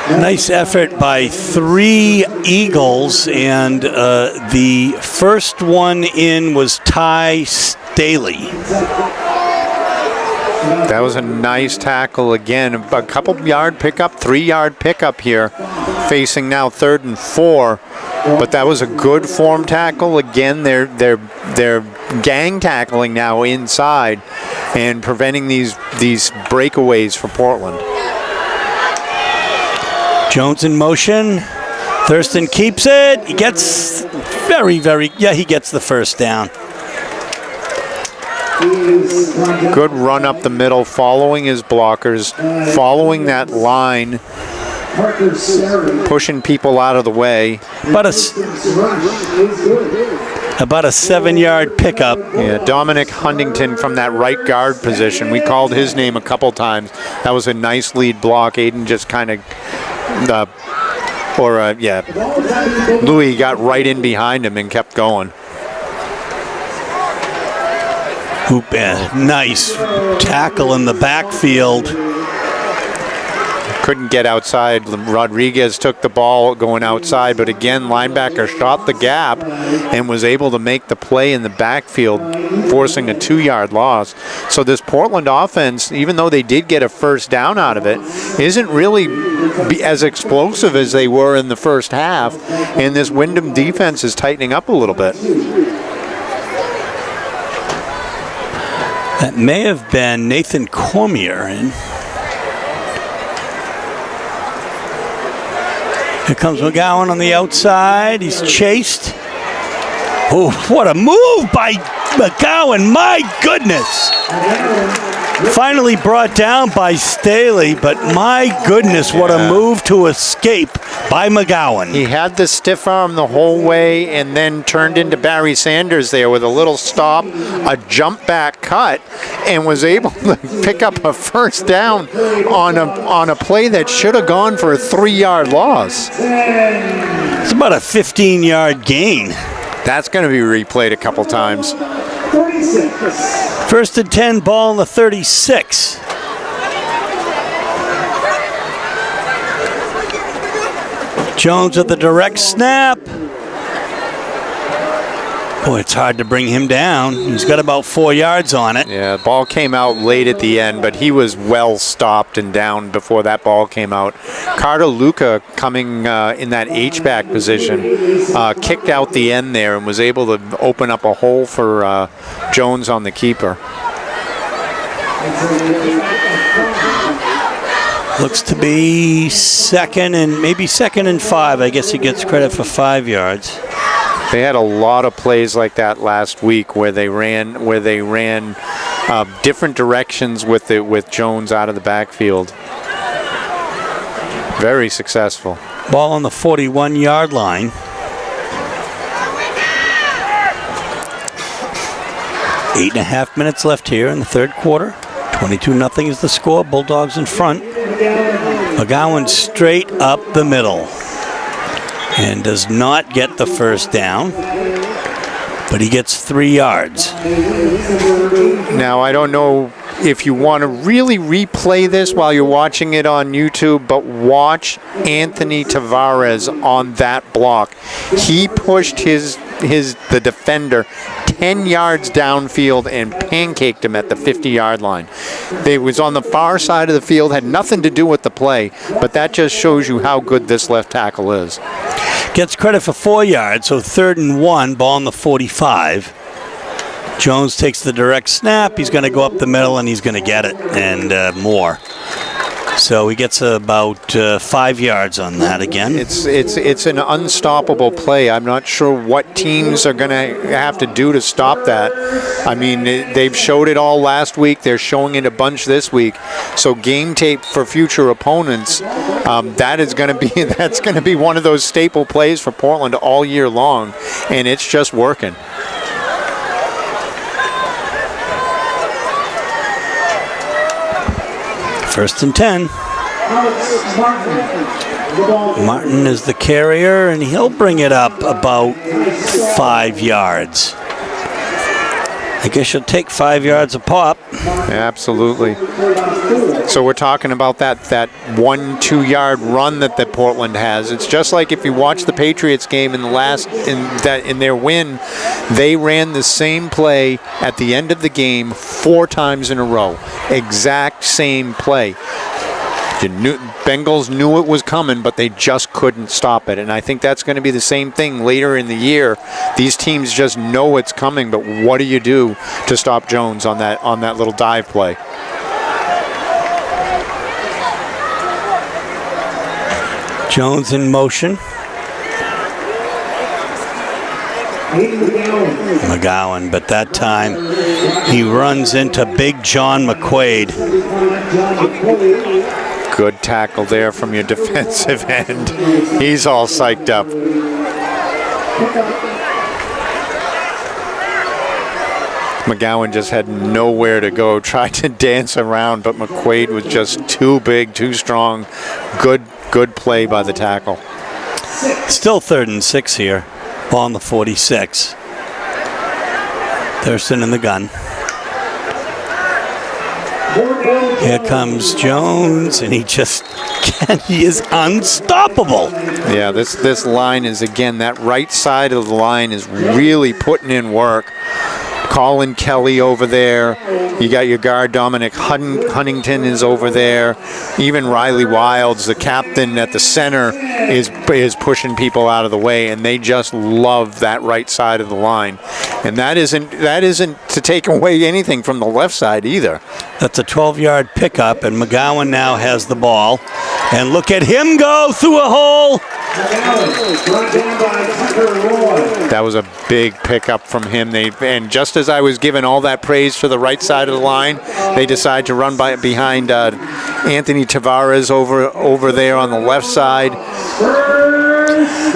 Nice effort by 3 Eagles, and the first one in was Ty Staley. That was a nice tackle again. A couple yard pickup, 3-yard pickup here, facing now 3rd and 4. But that was a good form tackle. Again, they're gang tackling now inside and preventing these breakaways for Portland. Jones in motion. Thurston keeps it. He gets he gets the first down. Good run up the middle, following his blockers, following that line, pushing people out of the way. About a 7-yard pickup. Yeah, Dominic Huntington from that right guard position. We called his name a couple times. That was a nice lead block. Aiden just kind of, Louis got right in behind him and kept going. Nice tackle in the backfield. Couldn't get outside. Rodriguez took the ball going outside, but again, linebacker shot the gap and was able to make the play in the backfield, forcing a 2-yard loss. So this Portland offense, even though they did get a first down out of it, isn't really as explosive as they were in the first half, and this Windham defense is tightening up a little bit. That may have been Nathan Cormier. And here comes McGowan on the outside. He's chased. Oh, what a move by McGowan. My goodness. Finally brought down by Staley, but my goodness, what a move to escape by McGowan. He had the stiff arm the whole way and then turned into Barry Sanders there with a little stop, a jump back cut, and was able to pick up a first down on a play that should have gone for a 3-yard loss. It's about a 15-yard gain. That's going to be replayed a couple times. 1st and 10, ball in the 36. Jones with the direct snap. Boy, it's hard to bring him down. He's got about 4 yards on it. Yeah, ball came out late at the end, but he was well stopped and down before that ball came out. Carter Luca, coming in that H-back position, kicked out the end there and was able to open up a hole for Jones on the keeper. Looks to be 2nd and 5. I guess he gets credit for 5 yards. They had a lot of plays like that last week where they ran different directions with Jones out of the backfield. Very successful. Ball on the 41-yard line. Eight and a half minutes left here in the third quarter. 22-0 is the score. Bulldogs in front. McGowan straight up the middle. and does not get the first down, but he gets 3 yards. Now, I don't know if you want to really replay this while you're watching it on YouTube, but watch Anthony Tavares on that block. He pushed the defender 10 yards downfield and pancaked him at the 50-yard line. They was on the far side of the field, had nothing to do with the play, but that just shows you how good this left tackle is. Gets credit for 4 yards, so 3rd and 1, ball on the 45. Jones takes the direct snap. He's going to go up the middle, and he's going to get it, and more. So he gets about 5 yards on that again. It's an unstoppable play. I'm not sure what teams are going to have to do to stop that. I mean, they've showed it all last week. They're showing it a bunch this week. So game tape for future opponents, that's going to be one of those staple plays for Portland all year long, and it's just working. First and 10. Martin is the carrier, and he'll bring it up about 5 yards. I guess you'll take 5 yards a pop. Absolutely. So we're talking about that 1-2 yard run that Portland has. It's just like if you watch the Patriots game in their win, they ran the same play at the end of the game 4 times in a row. Exact same play. Bengals knew it was coming, but they just couldn't stop it. And I think that's going to be the same thing later in the year. These teams just know it's coming, but what do you do to stop Jones on that little dive play? Jones in motion. McGowan, but that time he runs into big John McQuaid. Good tackle there from your defensive end. He's all psyched up. McGowan just had nowhere to go, tried to dance around, but McQuaid was just too big, too strong. Good play by the tackle. Still 3rd and 6 here. Ball on the 46. Thurston in the gun. Here comes Jones, and he is unstoppable. Yeah, this line is, again, that right side of the line is really putting in work. Colin Kelly over there. You got your guard Dominic Huntington is over there. Even Riley Wilds, the captain at the center, is pushing people out of the way, and they just love that right side of the line. And that isn't to take away anything from the left side either. That's a 12-yard pickup, and McGowan now has the ball. And look at him go through a hole. That was a big pickup from him. And just as I was giving all that praise to the right side of the line, they decide to run behind Anthony Tavares over there on the left side.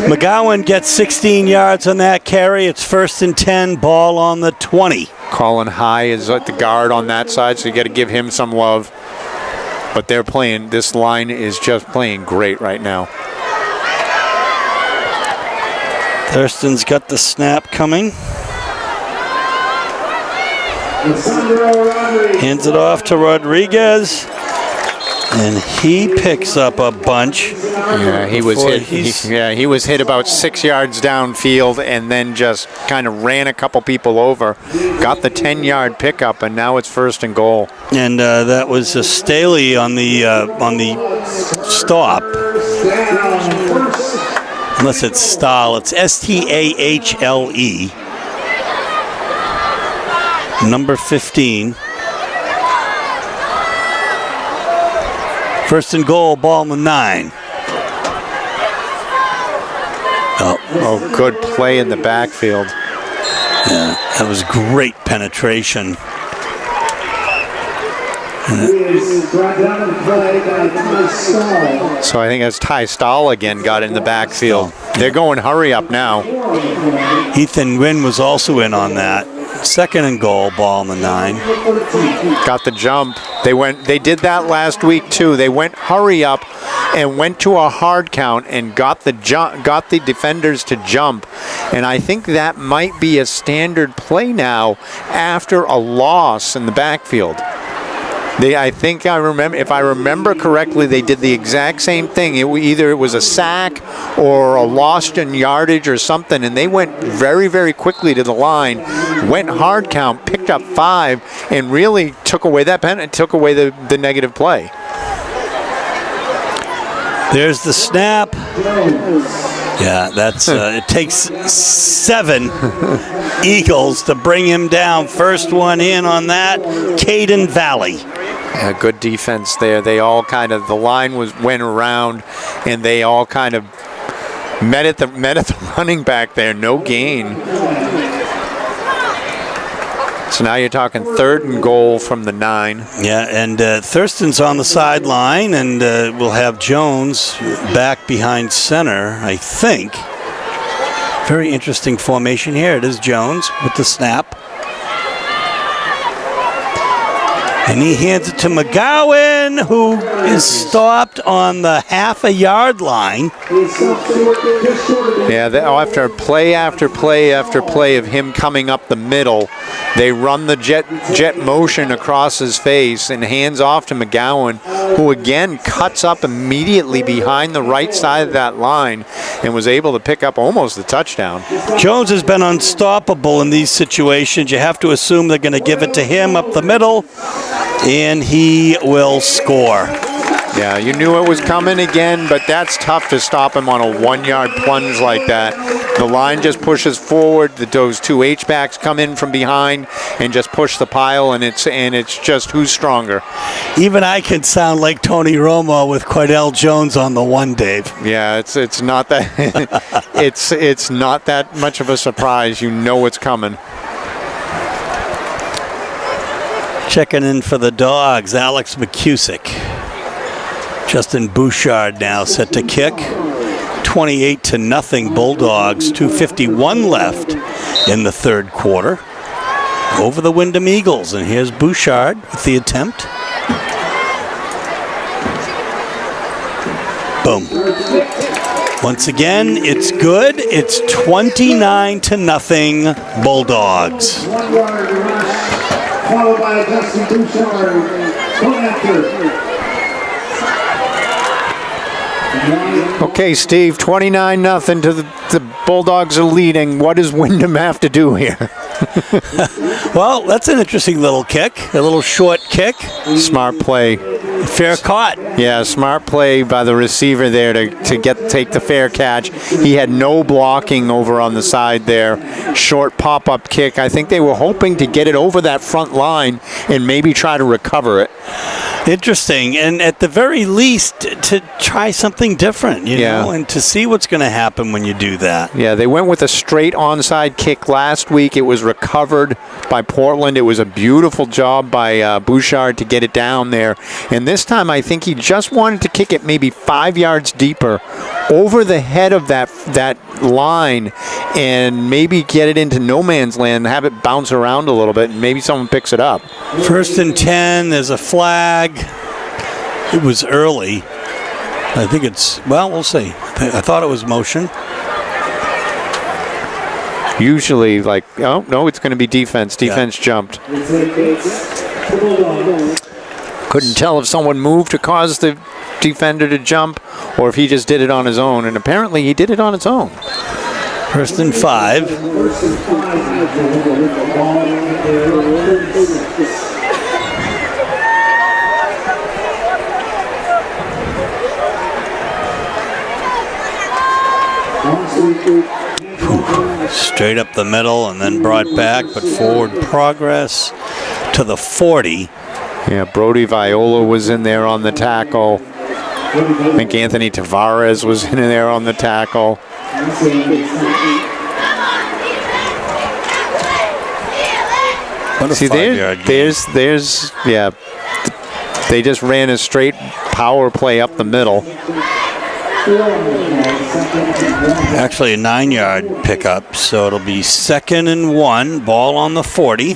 McGowan gets 16 yards on that carry. It's 1st and 10, ball on the 20. Colin High is at the guard on that side, so you got to give him some love. But this line is just playing great right now. Thurston's got the snap coming. Hands it off to Rodriguez. And he picks up a bunch. Yeah, he was hit. He was hit about 6 yards downfield, and then just kind of ran a couple people over. Got the 10-yard pickup, and now it's 1st and goal. And that was a Staley on the stop. Unless it's Stahl, it's Stahle. Number 15. 1st and goal, ball on the 9. Oh, good play in the backfield. Yeah, that was great penetration. So I think that's Ty Stahl again got in the backfield. They're going hurry up now. Ethan Wynn was also in on that. Second and goal, ball on the 9. Got the jump. They did that last week too. They went hurry up and went to a hard count and got the defenders to jump. And I think that might be a standard play now after a loss in the backfield. If I remember correctly, they did the exact same thing. Either it was a sack or a lost in yardage or something, and they went very, very quickly to the line, went hard count, picked up 5, and really took away that penalty, took away the negative play. There's the snap. Yeah, that's it takes 7 Eagles to bring him down. First one in on that, Caden Valley. Yeah, good defense there. They all the line went around, and they all kind of met at the running back there. No gain. So now you're talking 3rd and goal from the 9. Yeah, and Thurston's on the sideline, and we'll have Jones back behind center, I think. Very interesting formation here. It is Jones with the snap. And he hands it to McGowan, who is stopped on the half-a-yard line. Yeah, after play after play after play of him coming up the middle, they run the jet motion across his face and hands off to McGowan, who again cuts up immediately behind the right side of that line and was able to pick up almost the touchdown. Jones has been unstoppable in these situations. You have to assume they're going to give it to him up the middle, and he will score. Yeah, you knew it was coming again, but that's tough to stop him on a 1-yard plunge like that. The line just pushes forward. Those 2 H-backs come in from behind and just push the pile, and it's just who's stronger. Even I can sound like Tony Romo with Cordell Jones on the 1, Dave. Yeah, it's not that it's not that much of a surprise. You know it's coming. Checking in for the Dogs, Alex McCusick. Justin Bouchard now set to kick. 28-0 Bulldogs. 2:51 left in the 3rd quarter. Over the Windham Eagles, and here's Bouchard with the attempt. Boom. Once again, it's good. It's 29-0 Bulldogs. 1 yard rush, followed by Justin Bouchard. Go after. Okay, Steve, 29-0 to the Bulldogs are leading. What does Windham have to do here? Well, that's an interesting little kick, a little short kick. Smart play. Fair caught. Yeah, smart play by the receiver there to take the fair catch. He had no blocking over on the side there. Short pop-up kick. I think they were hoping to get it over that front line and maybe try to recover it. Interesting, and at the very least, to try something different, you know, and to see what's going to happen when you do that. Yeah, they went with a straight onside kick last week. It was recovered by Portland. It was a beautiful job by Bouchard to get it down there. And this time, I think he just wanted to kick it maybe 5 yards deeper over the head of that line and maybe get it into no man's land, have it bounce around a little bit, and maybe someone picks it up. 1st and 10, there's a flag. It was early. I think we'll see. I thought it was motion. Usually, oh, no, it's going to be defense. Defense jumped. Couldn't tell if someone moved to cause the defender to jump or if he just did it on his own, and apparently he did it on its own. 1st and 5. Straight up the middle and then brought back, but forward progress to the 40. Yeah, Brody Viola was in there on the tackle. I think Anthony Tavares was in there on the tackle. What a 5-yard gain. They just ran a straight power play up the middle. Actually a 9-yard pickup, so it'll be 2nd and 1, ball on the 40.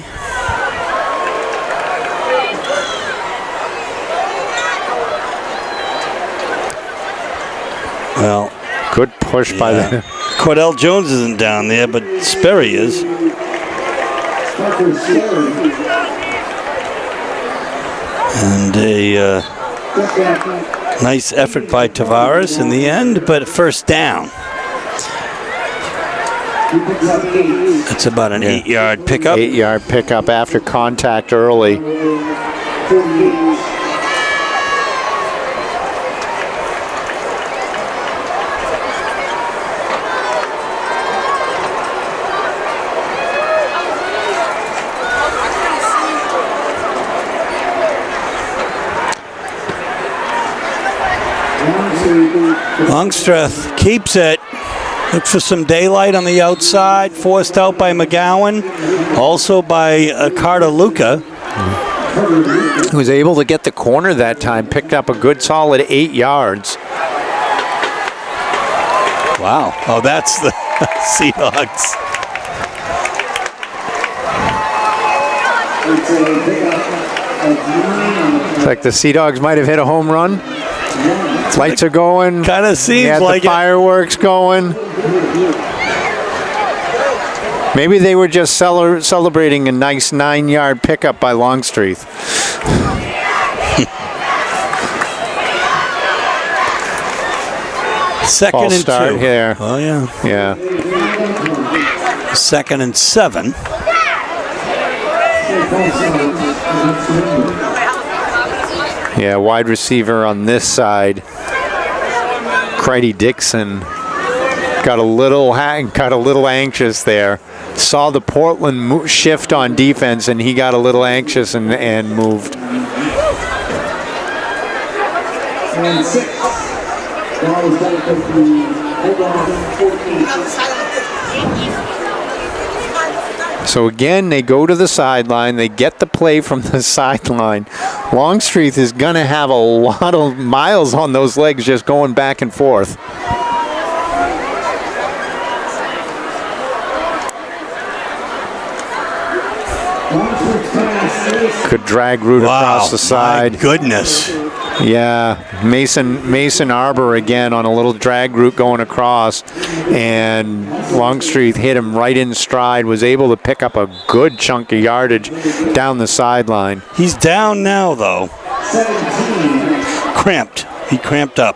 Well, good push by the... Cordell Jones isn't down there, but Sperry is. And a nice effort by Tavares in the end, but first down. It's about an 8-yard pickup. 8-yard pickup after contact early. Longstreth keeps it. Look for some daylight on the outside. Forced out by McGowan. Also by Carter Luca. Who was able to get the corner that time. Picked up a good solid 8 yards. Wow. Oh, that's the Seahawks. It's like the Sea Dogs might have hit a home run. Lights are going. Kind of seems like the fireworks going. Maybe they were just celebrating a nice 9-yard pickup by Longstreet. Second and start 2 here. Oh yeah. Yeah. 2nd and 7. Yeah, wide receiver on this side. Creighty Dixon got a little anxious there. Saw the Portland shift on defense, and he got a little anxious and moved. And 6. Ball is back at the Oklahoma 14. So again, they go to the sideline. They get the play from the sideline. Longstreet is going to have a lot of miles on those legs just going back and forth. Could drag route across the side. My goodness. Yeah, Mason Arbor again on a little drag route going across, and Longstreet hit him right in stride, was able to pick up a good chunk of yardage down the sideline. He's down now, though. 17. Cramped. He cramped up.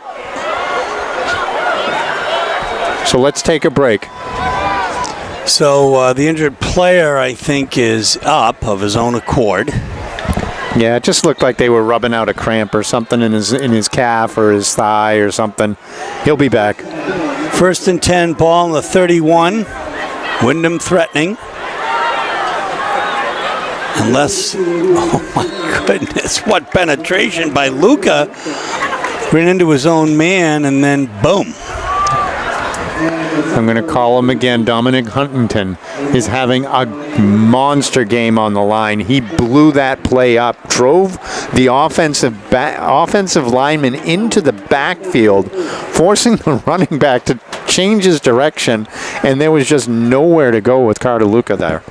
So let's take a break. So the injured player, I think, is up of his own accord. Yeah, it just looked like they were rubbing out a cramp or something in his calf or his thigh or something. He'll be back. 1st and 10, ball on the 31. Windham threatening. Unless, oh my goodness, what penetration by Luca. Ran into his own man and then boom. I'm going to call him again. Dominic Huntington is having a monster game on the line. He blew that play up, drove the offensive lineman into the backfield, forcing the running back to change his direction, and there was just nowhere to go with Carter Luca there.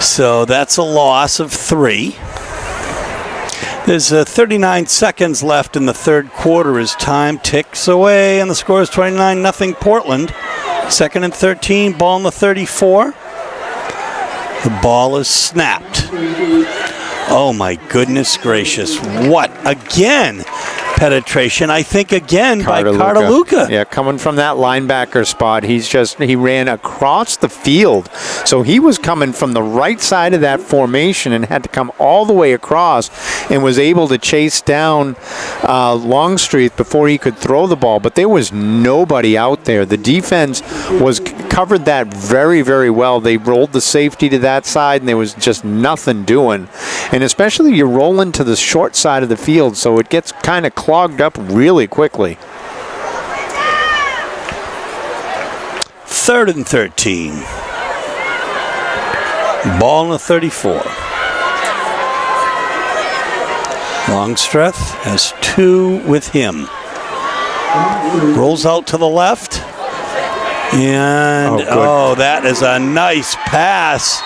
So that's a loss of 3. There's 39 seconds left in the third quarter as time ticks away, and the score is 29-0 Portland. 2nd and 13, ball on the 34. The ball is snapped. Oh my goodness gracious. What? Again, penetration, I think again by Carter Luca. Yeah, coming from that linebacker spot, he ran across the field. So he was coming from the right side of that formation and had to come all the way across and was able to chase down Longstreet before he could throw the ball. But there was nobody out there. The defense covered that very, very well. They rolled the safety to that side, and there was just nothing doing. And especially you're rolling to the short side of the field, so it gets kind of clogged up really quickly. 3rd and 13. Ball on the 34. Longstreth has 2 with him. Rolls out to the left. And, that is a nice pass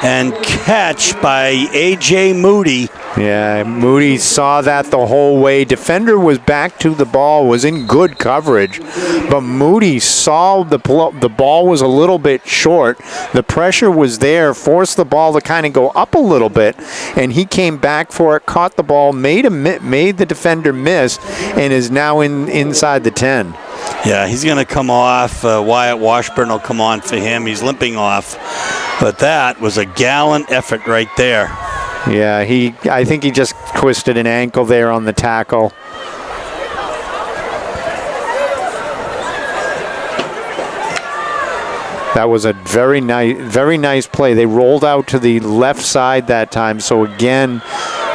and catch by A.J. Moody. Yeah, Moody saw that the whole way. Defender was back to the ball, was in good coverage, but Moody saw the ball was a little bit short. The pressure was there, forced the ball to kind of go up a little bit, and he came back for it, caught the ball, made the defender miss, and is now inside the 10. Yeah, he's going to come off. Wyatt Washburn will come on for him. He's limping off. But that was a gallant effort right there. Yeah, I think he just twisted an ankle there on the tackle. That was a very nice play. They rolled out to the left side that time. So again,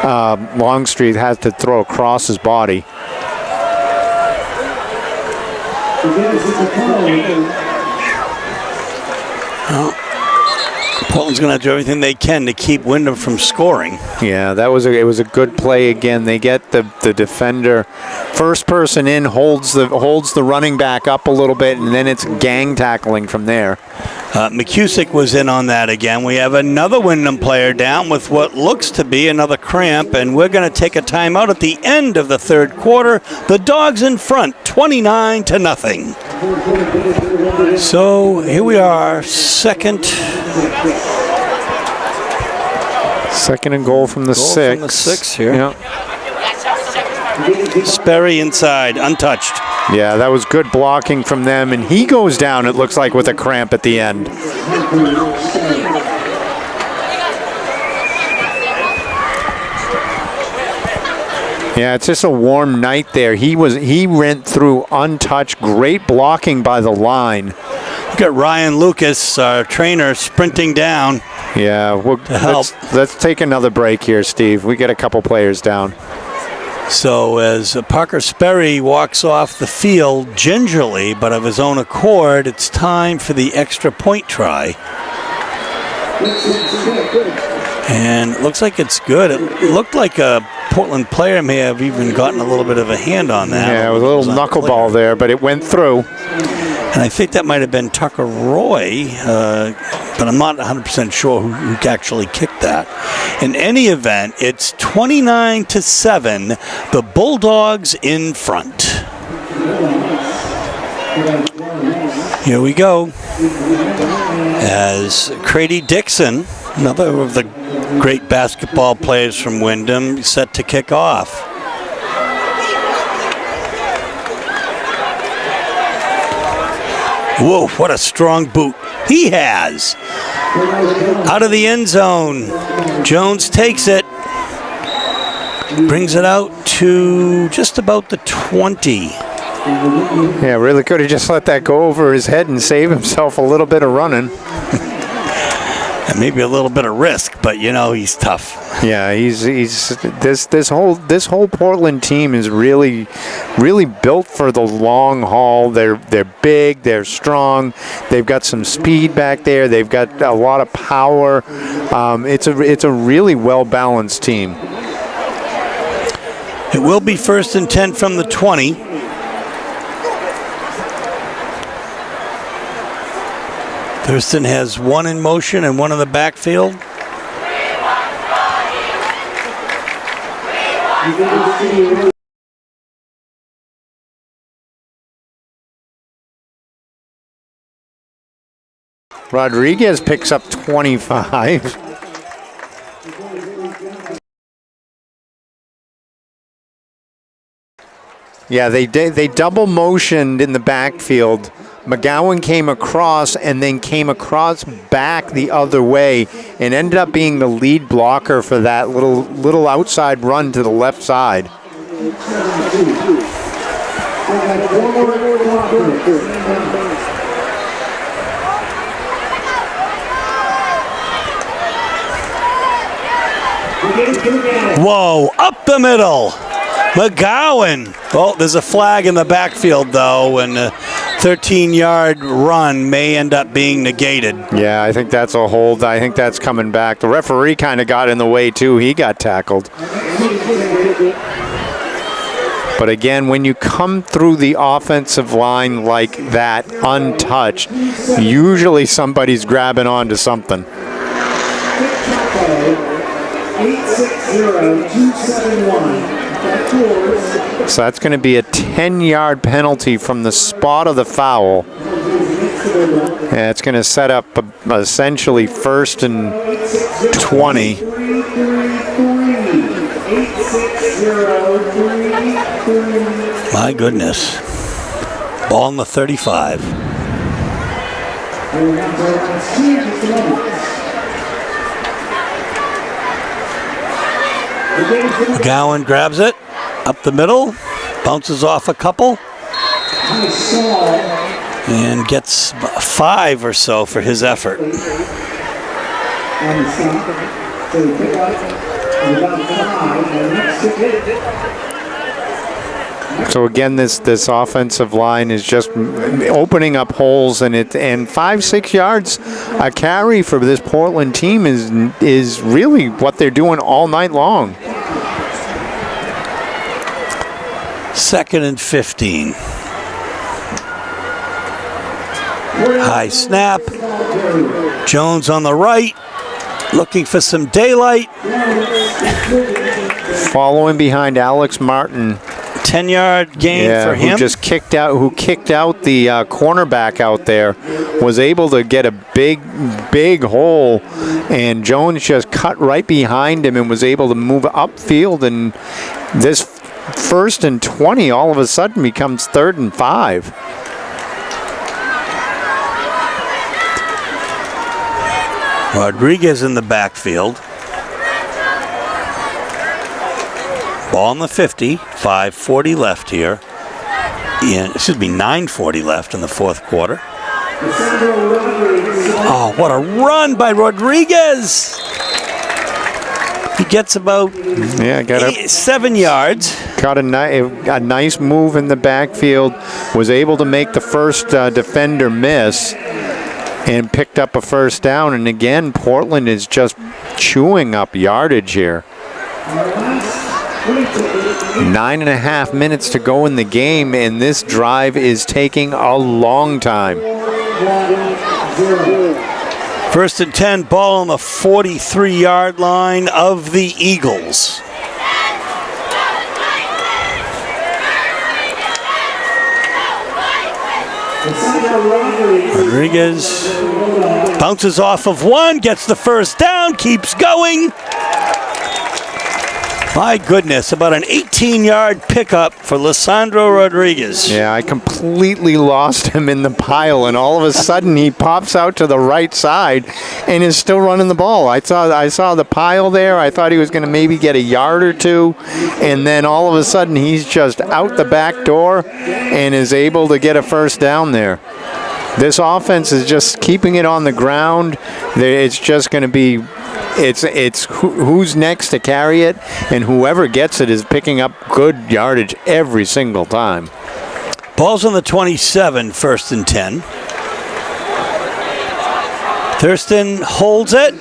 Longstreet had to throw across his body. Well, Portland's going to do everything they can to keep Windham from scoring. Yeah, it was a good play again. They get the defender, first person in, holds the running back up a little bit, and then it's gang tackling from there. McCusick was in on that again. We have another Windham player down with what looks to be another cramp, and we're going to take a timeout at the end of the third quarter. The Dogs in front, 29-0. So here we are, second and goal from the 6. From the 6 here. Yeah. Sperry inside, untouched. Yeah, that was good blocking from them, and he goes down, it looks like, with a cramp at the end. Yeah, it's just a warm night there. He went through untouched, great blocking by the line. Look at Ryan Lucas, our trainer, sprinting down. Yeah, let's take another break here, Steve. We get a couple players down. So as Parker Sperry walks off the field gingerly, but of his own accord, it's time for the extra point try. And it looks like it's good. It looked like a Portland player may have even gotten a little bit of a hand on that. Yeah, it was a little knuckleball there, but it went through. And I think that might have been Tucker Roy, but I'm not 100% sure who actually kicked that. In any event, it's 29-7, the Bulldogs in front. Here we go. As Crady Dixon, another of the great basketball players from Windham, set to kick off. Whoa, what a strong boot he has. Out of the end zone. Jones takes it. Brings it out to just about the 20. Yeah, really could have just let that go over his head and save himself a little bit of running. And maybe a little bit of risk, but you know he's tough. Yeah, he's this whole Portland team is really built for the long haul. They're big, they're strong, they've got some speed back there, they've got a lot of power. It's a really well balanced team. It will be 1st and 10 from the 20. Thurston has one in motion and one in the backfield. Rodriguez picks up 25. Yeah, they double motioned in the backfield. McGowan came across and then came across back the other way and ended up being the lead blocker for that little outside run to the left side. Whoa, up the middle. McGowan. Well, there's a flag in the backfield, though, and a 13-yard run may end up being negated. Yeah, I think that's a hold. I think that's coming back. The referee kind of got in the way, too. He got tackled. But again, when you come through the offensive line like that, untouched, usually somebody's grabbing onto something. 860-271. So that's going to be a 10-yard penalty from the spot of the foul. And it's going to set up essentially 1st and 20. My goodness. Ball on the 35. McGowan grabs it up the middle, bounces off a couple, and gets 5 or so for his effort. So again, this offensive line is just opening up holes, and 5-6 yards a carry for this Portland team is really what they're doing all night long. 2nd and 15. High snap. Jones on the right, looking for some daylight. Following behind Alex Martin. 10-yard gain for him. Who kicked out the cornerback out there, was able to get a big hole, and Jones just cut right behind him and was able to move upfield, and this 1st and 20 all of a sudden becomes 3rd and 5. Rodriguez in the backfield. Ball on the 50, 5:40 left here. 9:40 left in the 4th quarter. Oh, what a run by Rodriguez! He gets about 7 yards. Got a nice move in the backfield, was able to make the first defender miss, and picked up a 1st down. And again, Portland is just chewing up yardage here. 9.5 minutes to go in the game, and this drive is taking a long time. 1st and 10, ball on the 43-yard line of the Eagles. Rodriguez bounces off of one, gets the 1st down, keeps going. My goodness, about an 18-yard pickup for Lisandro Rodriguez. Yeah, I completely lost him in the pile, and all of a sudden he pops out to the right side and is still running the ball. I saw the pile there. I thought he was going to maybe get a yard or two, and then all of a sudden he's just out the back door and is able to get a 1st down there. This offense is just keeping it on the ground. It's just going to be It's who's next to carry it, and whoever gets it is picking up good yardage every single time. Ball's on the 27, 1st and 10. Thurston holds it,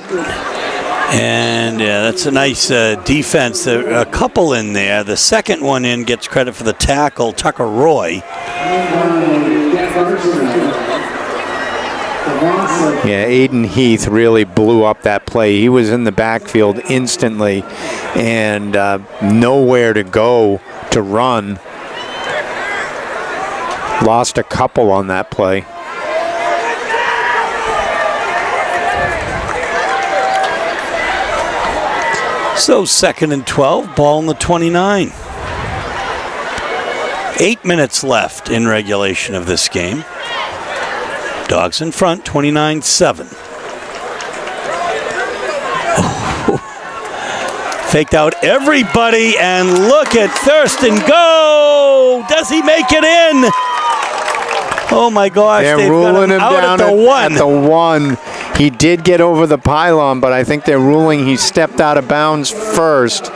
and that's a nice defense. There are a couple in there. The second one in gets credit for the tackle, Tucker Roy. Yeah, Aiden Heath really blew up that play. He was in the backfield instantly and nowhere to go to run. Lost a couple on that play. So 2nd and 12, ball on the 29. 8 minutes left in regulation of this game. Dogs in front, 29-7. Oh. Faked out everybody, and look at Thurston go! Does he make it in? Oh my gosh, they're ruling him out down at the 1. At the 1. He did get over the pylon, but I think they're ruling he stepped out of bounds first.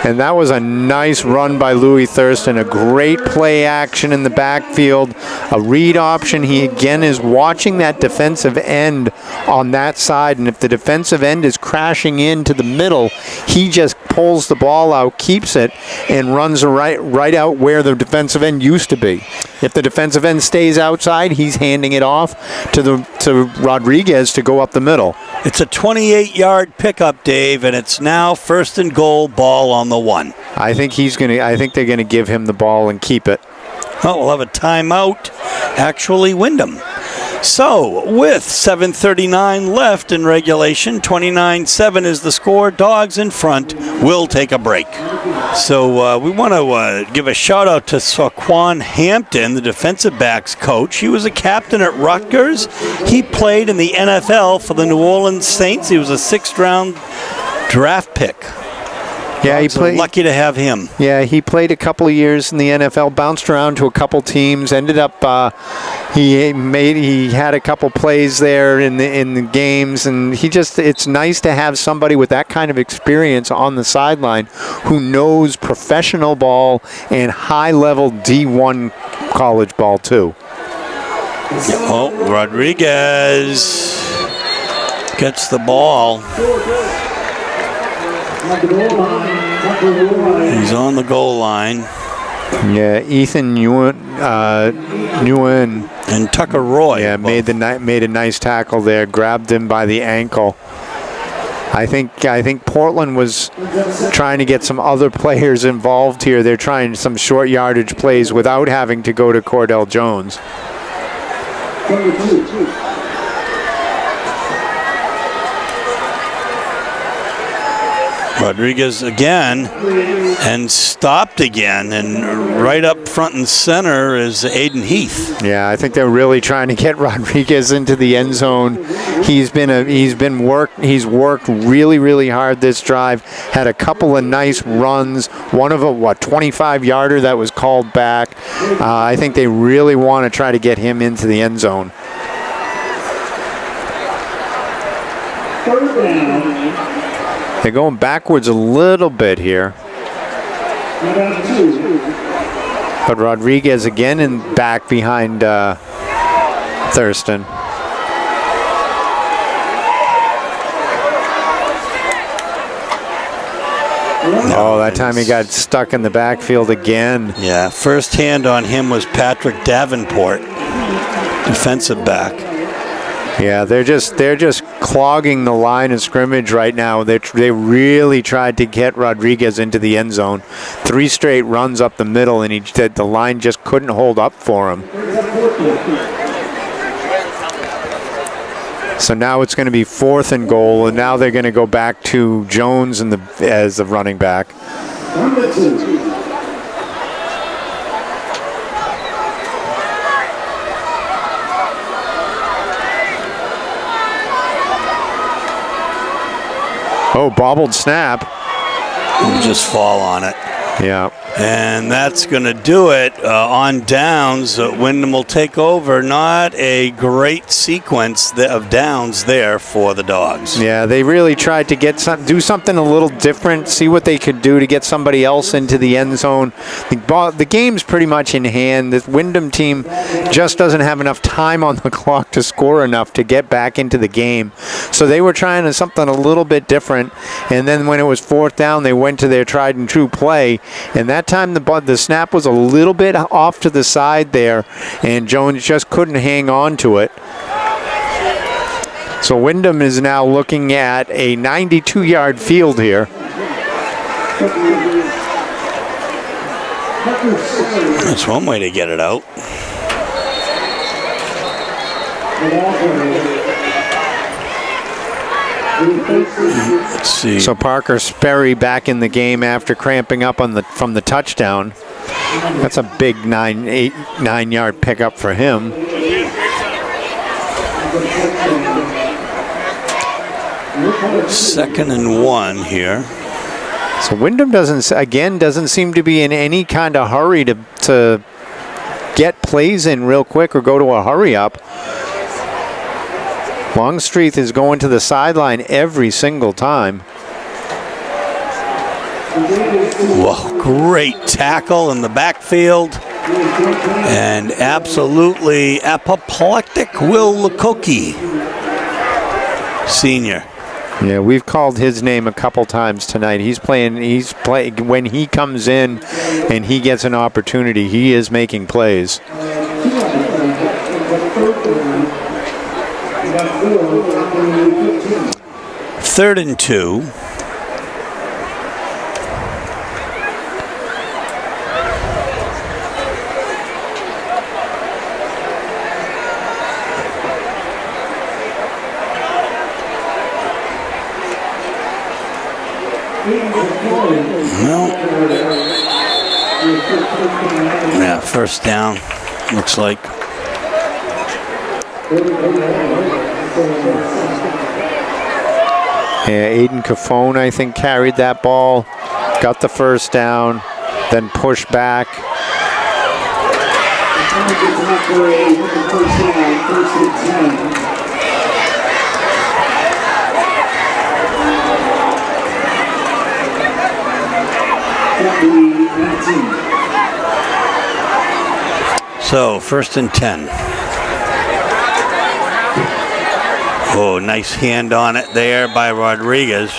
And that was a nice run by Louis Thurston. A great play action in the backfield. A read option. He again is watching that defensive end on that side. And if the defensive end is crashing into the middle, he just pulls the ball out, keeps it, and runs right out where the defensive end used to be. If the defensive end stays outside, he's handing it off to Rodriguez to go up the middle. It's a 28-yard pickup, Dave, and it's now 1st and goal, ball on the 1. I think they're gonna give him the ball and keep it. Oh, we'll have a timeout. Actually, Windham. So, with 7:39 left in regulation, 29-7 is the score. Dogs in front. We'll take a break. So, we want to give a shout-out to Saquon Hampton, the defensive backs coach. He was a captain at Rutgers. He played in the NFL for the New Orleans Saints. He was a 6th-round draft pick. Yeah, he played. Lucky to have him. Yeah, he played a couple of years in the NFL, bounced around to a couple teams, ended up he had a couple plays there in the games, and it's nice to have somebody with that kind of experience on the sideline who knows professional ball and high-level D1 college ball too. Oh, Rodriguez gets the ball. He's on the goal line. Yeah, Ethan Nguyen and Tucker Roy. Yeah, made a nice tackle there. Grabbed him by the ankle. I think Portland was trying to get some other players involved here. They're trying some short yardage plays without having to go to Cordell Jones. Rodriguez again, and stopped again, and right up front and center is Aiden Heath. Yeah, I think they're really trying to get Rodriguez into the end zone. He's worked really, really hard this drive. Had a couple of nice runs. One of a 25-yarder that was called back. I think they really want to try to get him into the end zone. They're going backwards a little bit here. But Rodriguez again back behind Thurston. Oh, that time he got stuck in the backfield again. Yeah, first hand on him was Patrick Davenport, defensive back. Yeah, they're just clogging the line of scrimmage right now. They really tried to get Rodriguez into the end zone. 3 straight runs up the middle, and the line just couldn't hold up for him. So now it's going to be 4th and goal, and now they're going to go back to Jones as the running back. Oh, bobbled snap. Just fall on it. Yeah. And that's going to do it on downs. Windham will take over. Not a great sequence of downs there for the Dogs. Yeah, they really tried to do something a little different, see what they could do to get somebody else into the end zone. The game's pretty much in hand. The Windham team just doesn't have enough time on the clock to score enough to get back into the game. So they were trying something a little bit different. And then when it was 4th down, they went to their tried and true play. And that time the snap was a little bit off to the side there, and Jones just couldn't hang on to it. So Windham is now looking at a 92-yard field here. That's one way to get it out. Let's see. So Parker Sperry back in the game after cramping up from the touchdown. That's a big 9-yard pickup for him. Second and 1 here. So Windham doesn't seem to be in any kind of hurry to get plays in real quick or go to a hurry up. Longstreet is going to the sideline every single time. Whoa, great tackle in the backfield. And absolutely apoplectic Will Lukoki, senior. Yeah, we've called his name a couple times tonight. He's playing when he comes in and he gets an opportunity, he is making plays. Third and 2. Well, yeah, first down, looks like. Yeah, Aiden Cafone, I think, carried that ball, got the first down, then pushed back. So, first and 10. Oh, nice hand on it there by Rodriguez.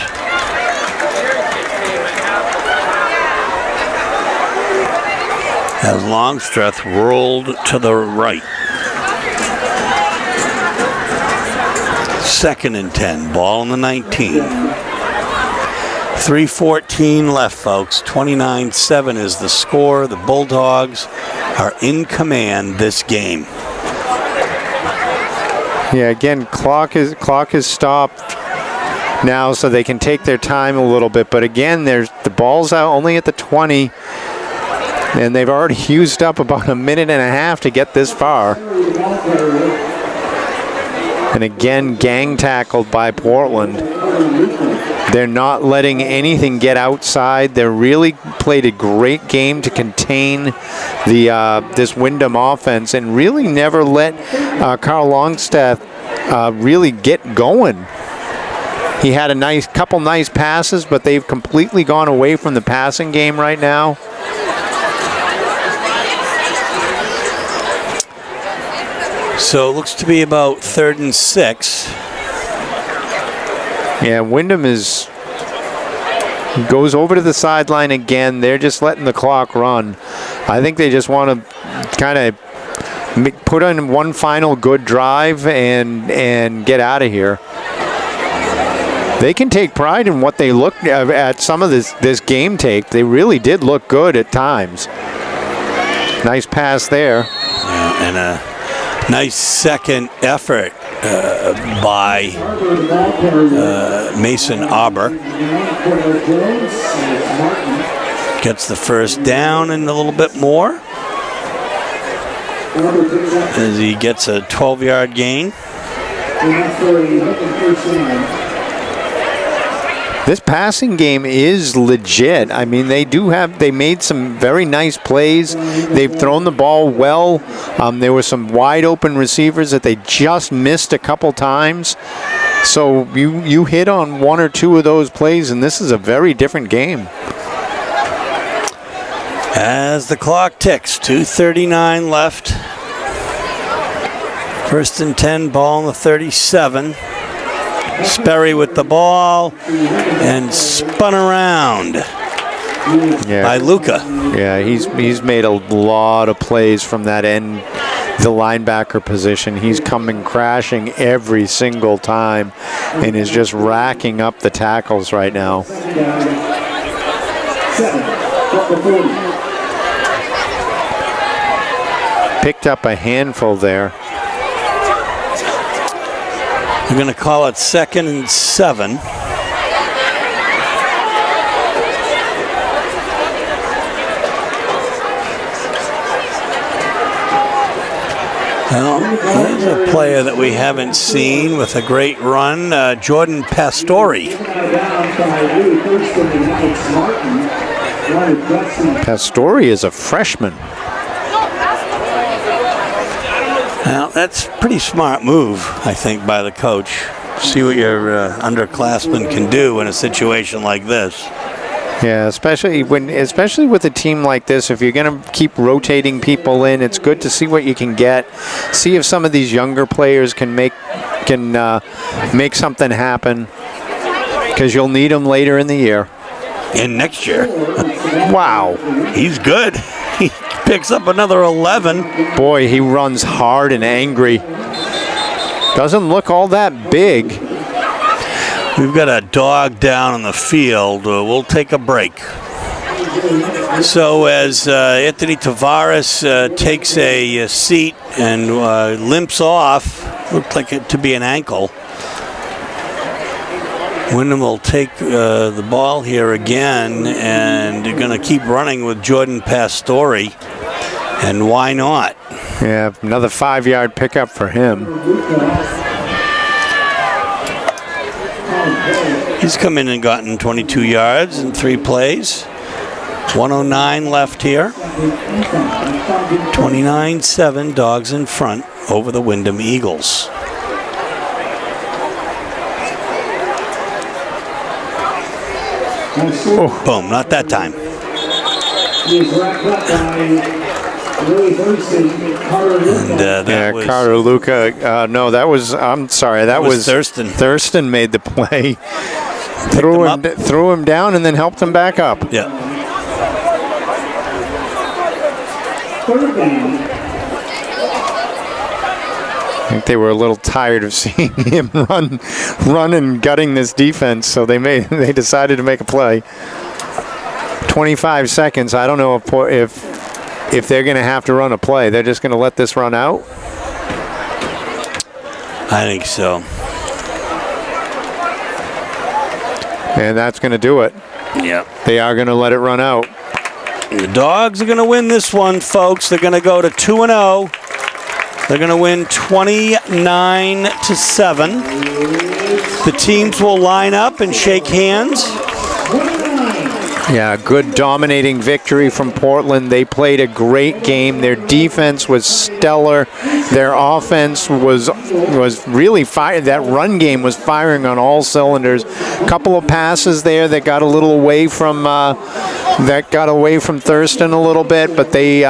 As Longstreth rolled to the right. Second and 10, ball on the 19. 3:14 left, folks. 29-7 is the score. The Bulldogs are in command this game. Yeah, again, clock is stopped now, so they can take their time a little bit. But again, the ball's out only at the 20, and they've already used up about a minute and a half to get this far. And again, gang tackled by Portland. They're not letting anything get outside. They really played a great game to contain this Windham offense and really never let Carl Longstaff really get going. He had a couple nice passes, but they've completely gone away from the passing game right now. So it looks to be about 3rd and 6. Yeah, Windham goes over to the sideline again. They're just letting the clock run. I think they just want to kind of put on one final good drive and get out of here. They can take pride in what they looked at some of this game tape. They really did look good at times. Nice pass there. Yeah, and a nice second effort by Mason Auber. Gets the first down and a little bit more as he gets a 12-yard gain. This passing game is legit. I mean, they made some very nice plays. They've thrown the ball well. There were some wide open receivers that they just missed a couple times. So you hit on one or two of those plays, and this is a very different game. As the clock ticks, 2:39 left. 1st and 10, ball on the 37. Sperry with the ball and spun around by Luca. Yeah, he's made a lot of plays from that end, the linebacker position. He's coming crashing every single time and is just racking up the tackles right now. Picked up a handful there. We're going to call it 2nd and 7. Well, there's a player that we haven't seen with a great run, Jordan Pastore. Pastore is a freshman. Now, that's a pretty smart move, I think, by the coach. See what your underclassmen can do in a situation like this. Yeah, especially with a team like this, if you're going to keep rotating people in, it's good to see what you can get. See if some of these younger players can make something happen. Because you'll need him later in the year. And next year. Wow. He's good. He picks up another 11. Boy, he runs hard and angry. Doesn't look all that big. We've got a dog down on the field. We'll take a break. So as Anthony Tavares takes a seat and limps off, looked like it to be an ankle. Windham will take the ball here again, and they're going to keep running with Jordan Pastore. And why not? Yeah, another 5-yard pickup for him. He's come in and gotten 22 yards in 3 plays. 109 left here. 29-7, Dogs in front over the Windham Eagles. Oh. Boom, not that time. And that was Carter Luca. No, that was, I'm sorry, that was Thurston. Thurston made the play. Threw him down and then helped him back up. Yeah. I think they were a little tired of seeing him run and gutting this defense, so they decided to make a play. 25 seconds. I don't know if they're going to have to run a play. They're just going to let this run out. I think so. And that's going to do it. Yeah. They are going to let it run out. The Dogs are going to win this one, folks. They're going to go to 2-0. They're going to win 29-7. The teams will line up and shake hands. Yeah, good dominating victory from Portland. They played a great game. Their defense was stellar. Their offense was really fired. That run game was firing on all cylinders. A couple of passes there that got a little away from Thurston a little bit, but they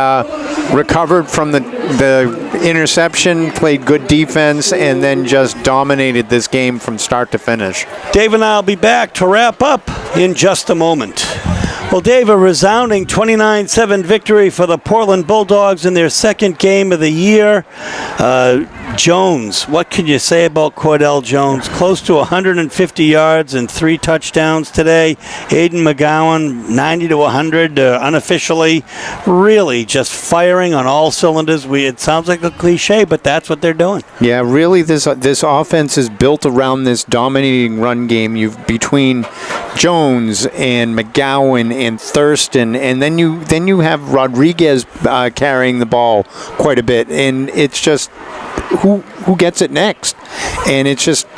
recovered from the interception, played good defense, and then just dominated this game from start to finish. Dave and I will be back to wrap up in just a moment. Well, Dave, a resounding 29-7 victory for the Portland Bulldogs in their second game of the year. Jones, what can you say about Cordell Jones? Close to 150 yards and 3 touchdowns today. Aiden McGowan, 90 to 100 unofficially. Really just firing on all cylinders. It sounds like a cliche, but that's what they're doing. Yeah, really, this offense is built around this dominating run game. You've between Jones and McGowan and Thurston, and then you have Rodriguez carrying the ball quite a bit, and it's just who gets it next, and it's just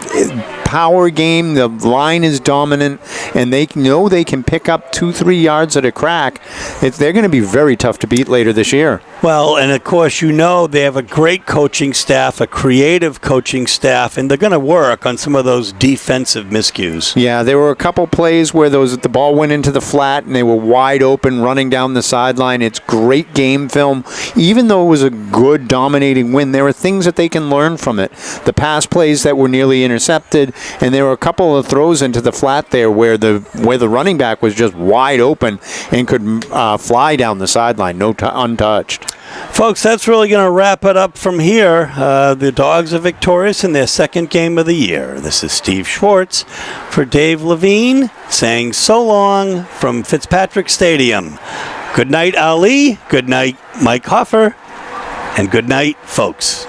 power game. The line is dominant, and they know they can pick up 2-3 yards at a crack. They're going to be very tough to beat later this year. Well, and of course, they have a great coaching staff, a creative coaching staff, and they're going to work on some of those defensive miscues. Yeah, there were a couple plays where the ball went into the flat and they were wide open running down the sideline. It's great game film. Even though it was a good dominating win, there are things that they can learn from it. The pass plays that were nearly intercepted, and there were a couple of throws into the flat there where the running back was just wide open and could fly down the sideline, untouched. Folks, that's really going to wrap it up from here. The Dogs are victorious in their second game of the year. This is Steve Schwartz for Dave Levine saying so long from Fitzpatrick Stadium. Good night, Ali. Good night, Mike Hoffer. And good night, folks.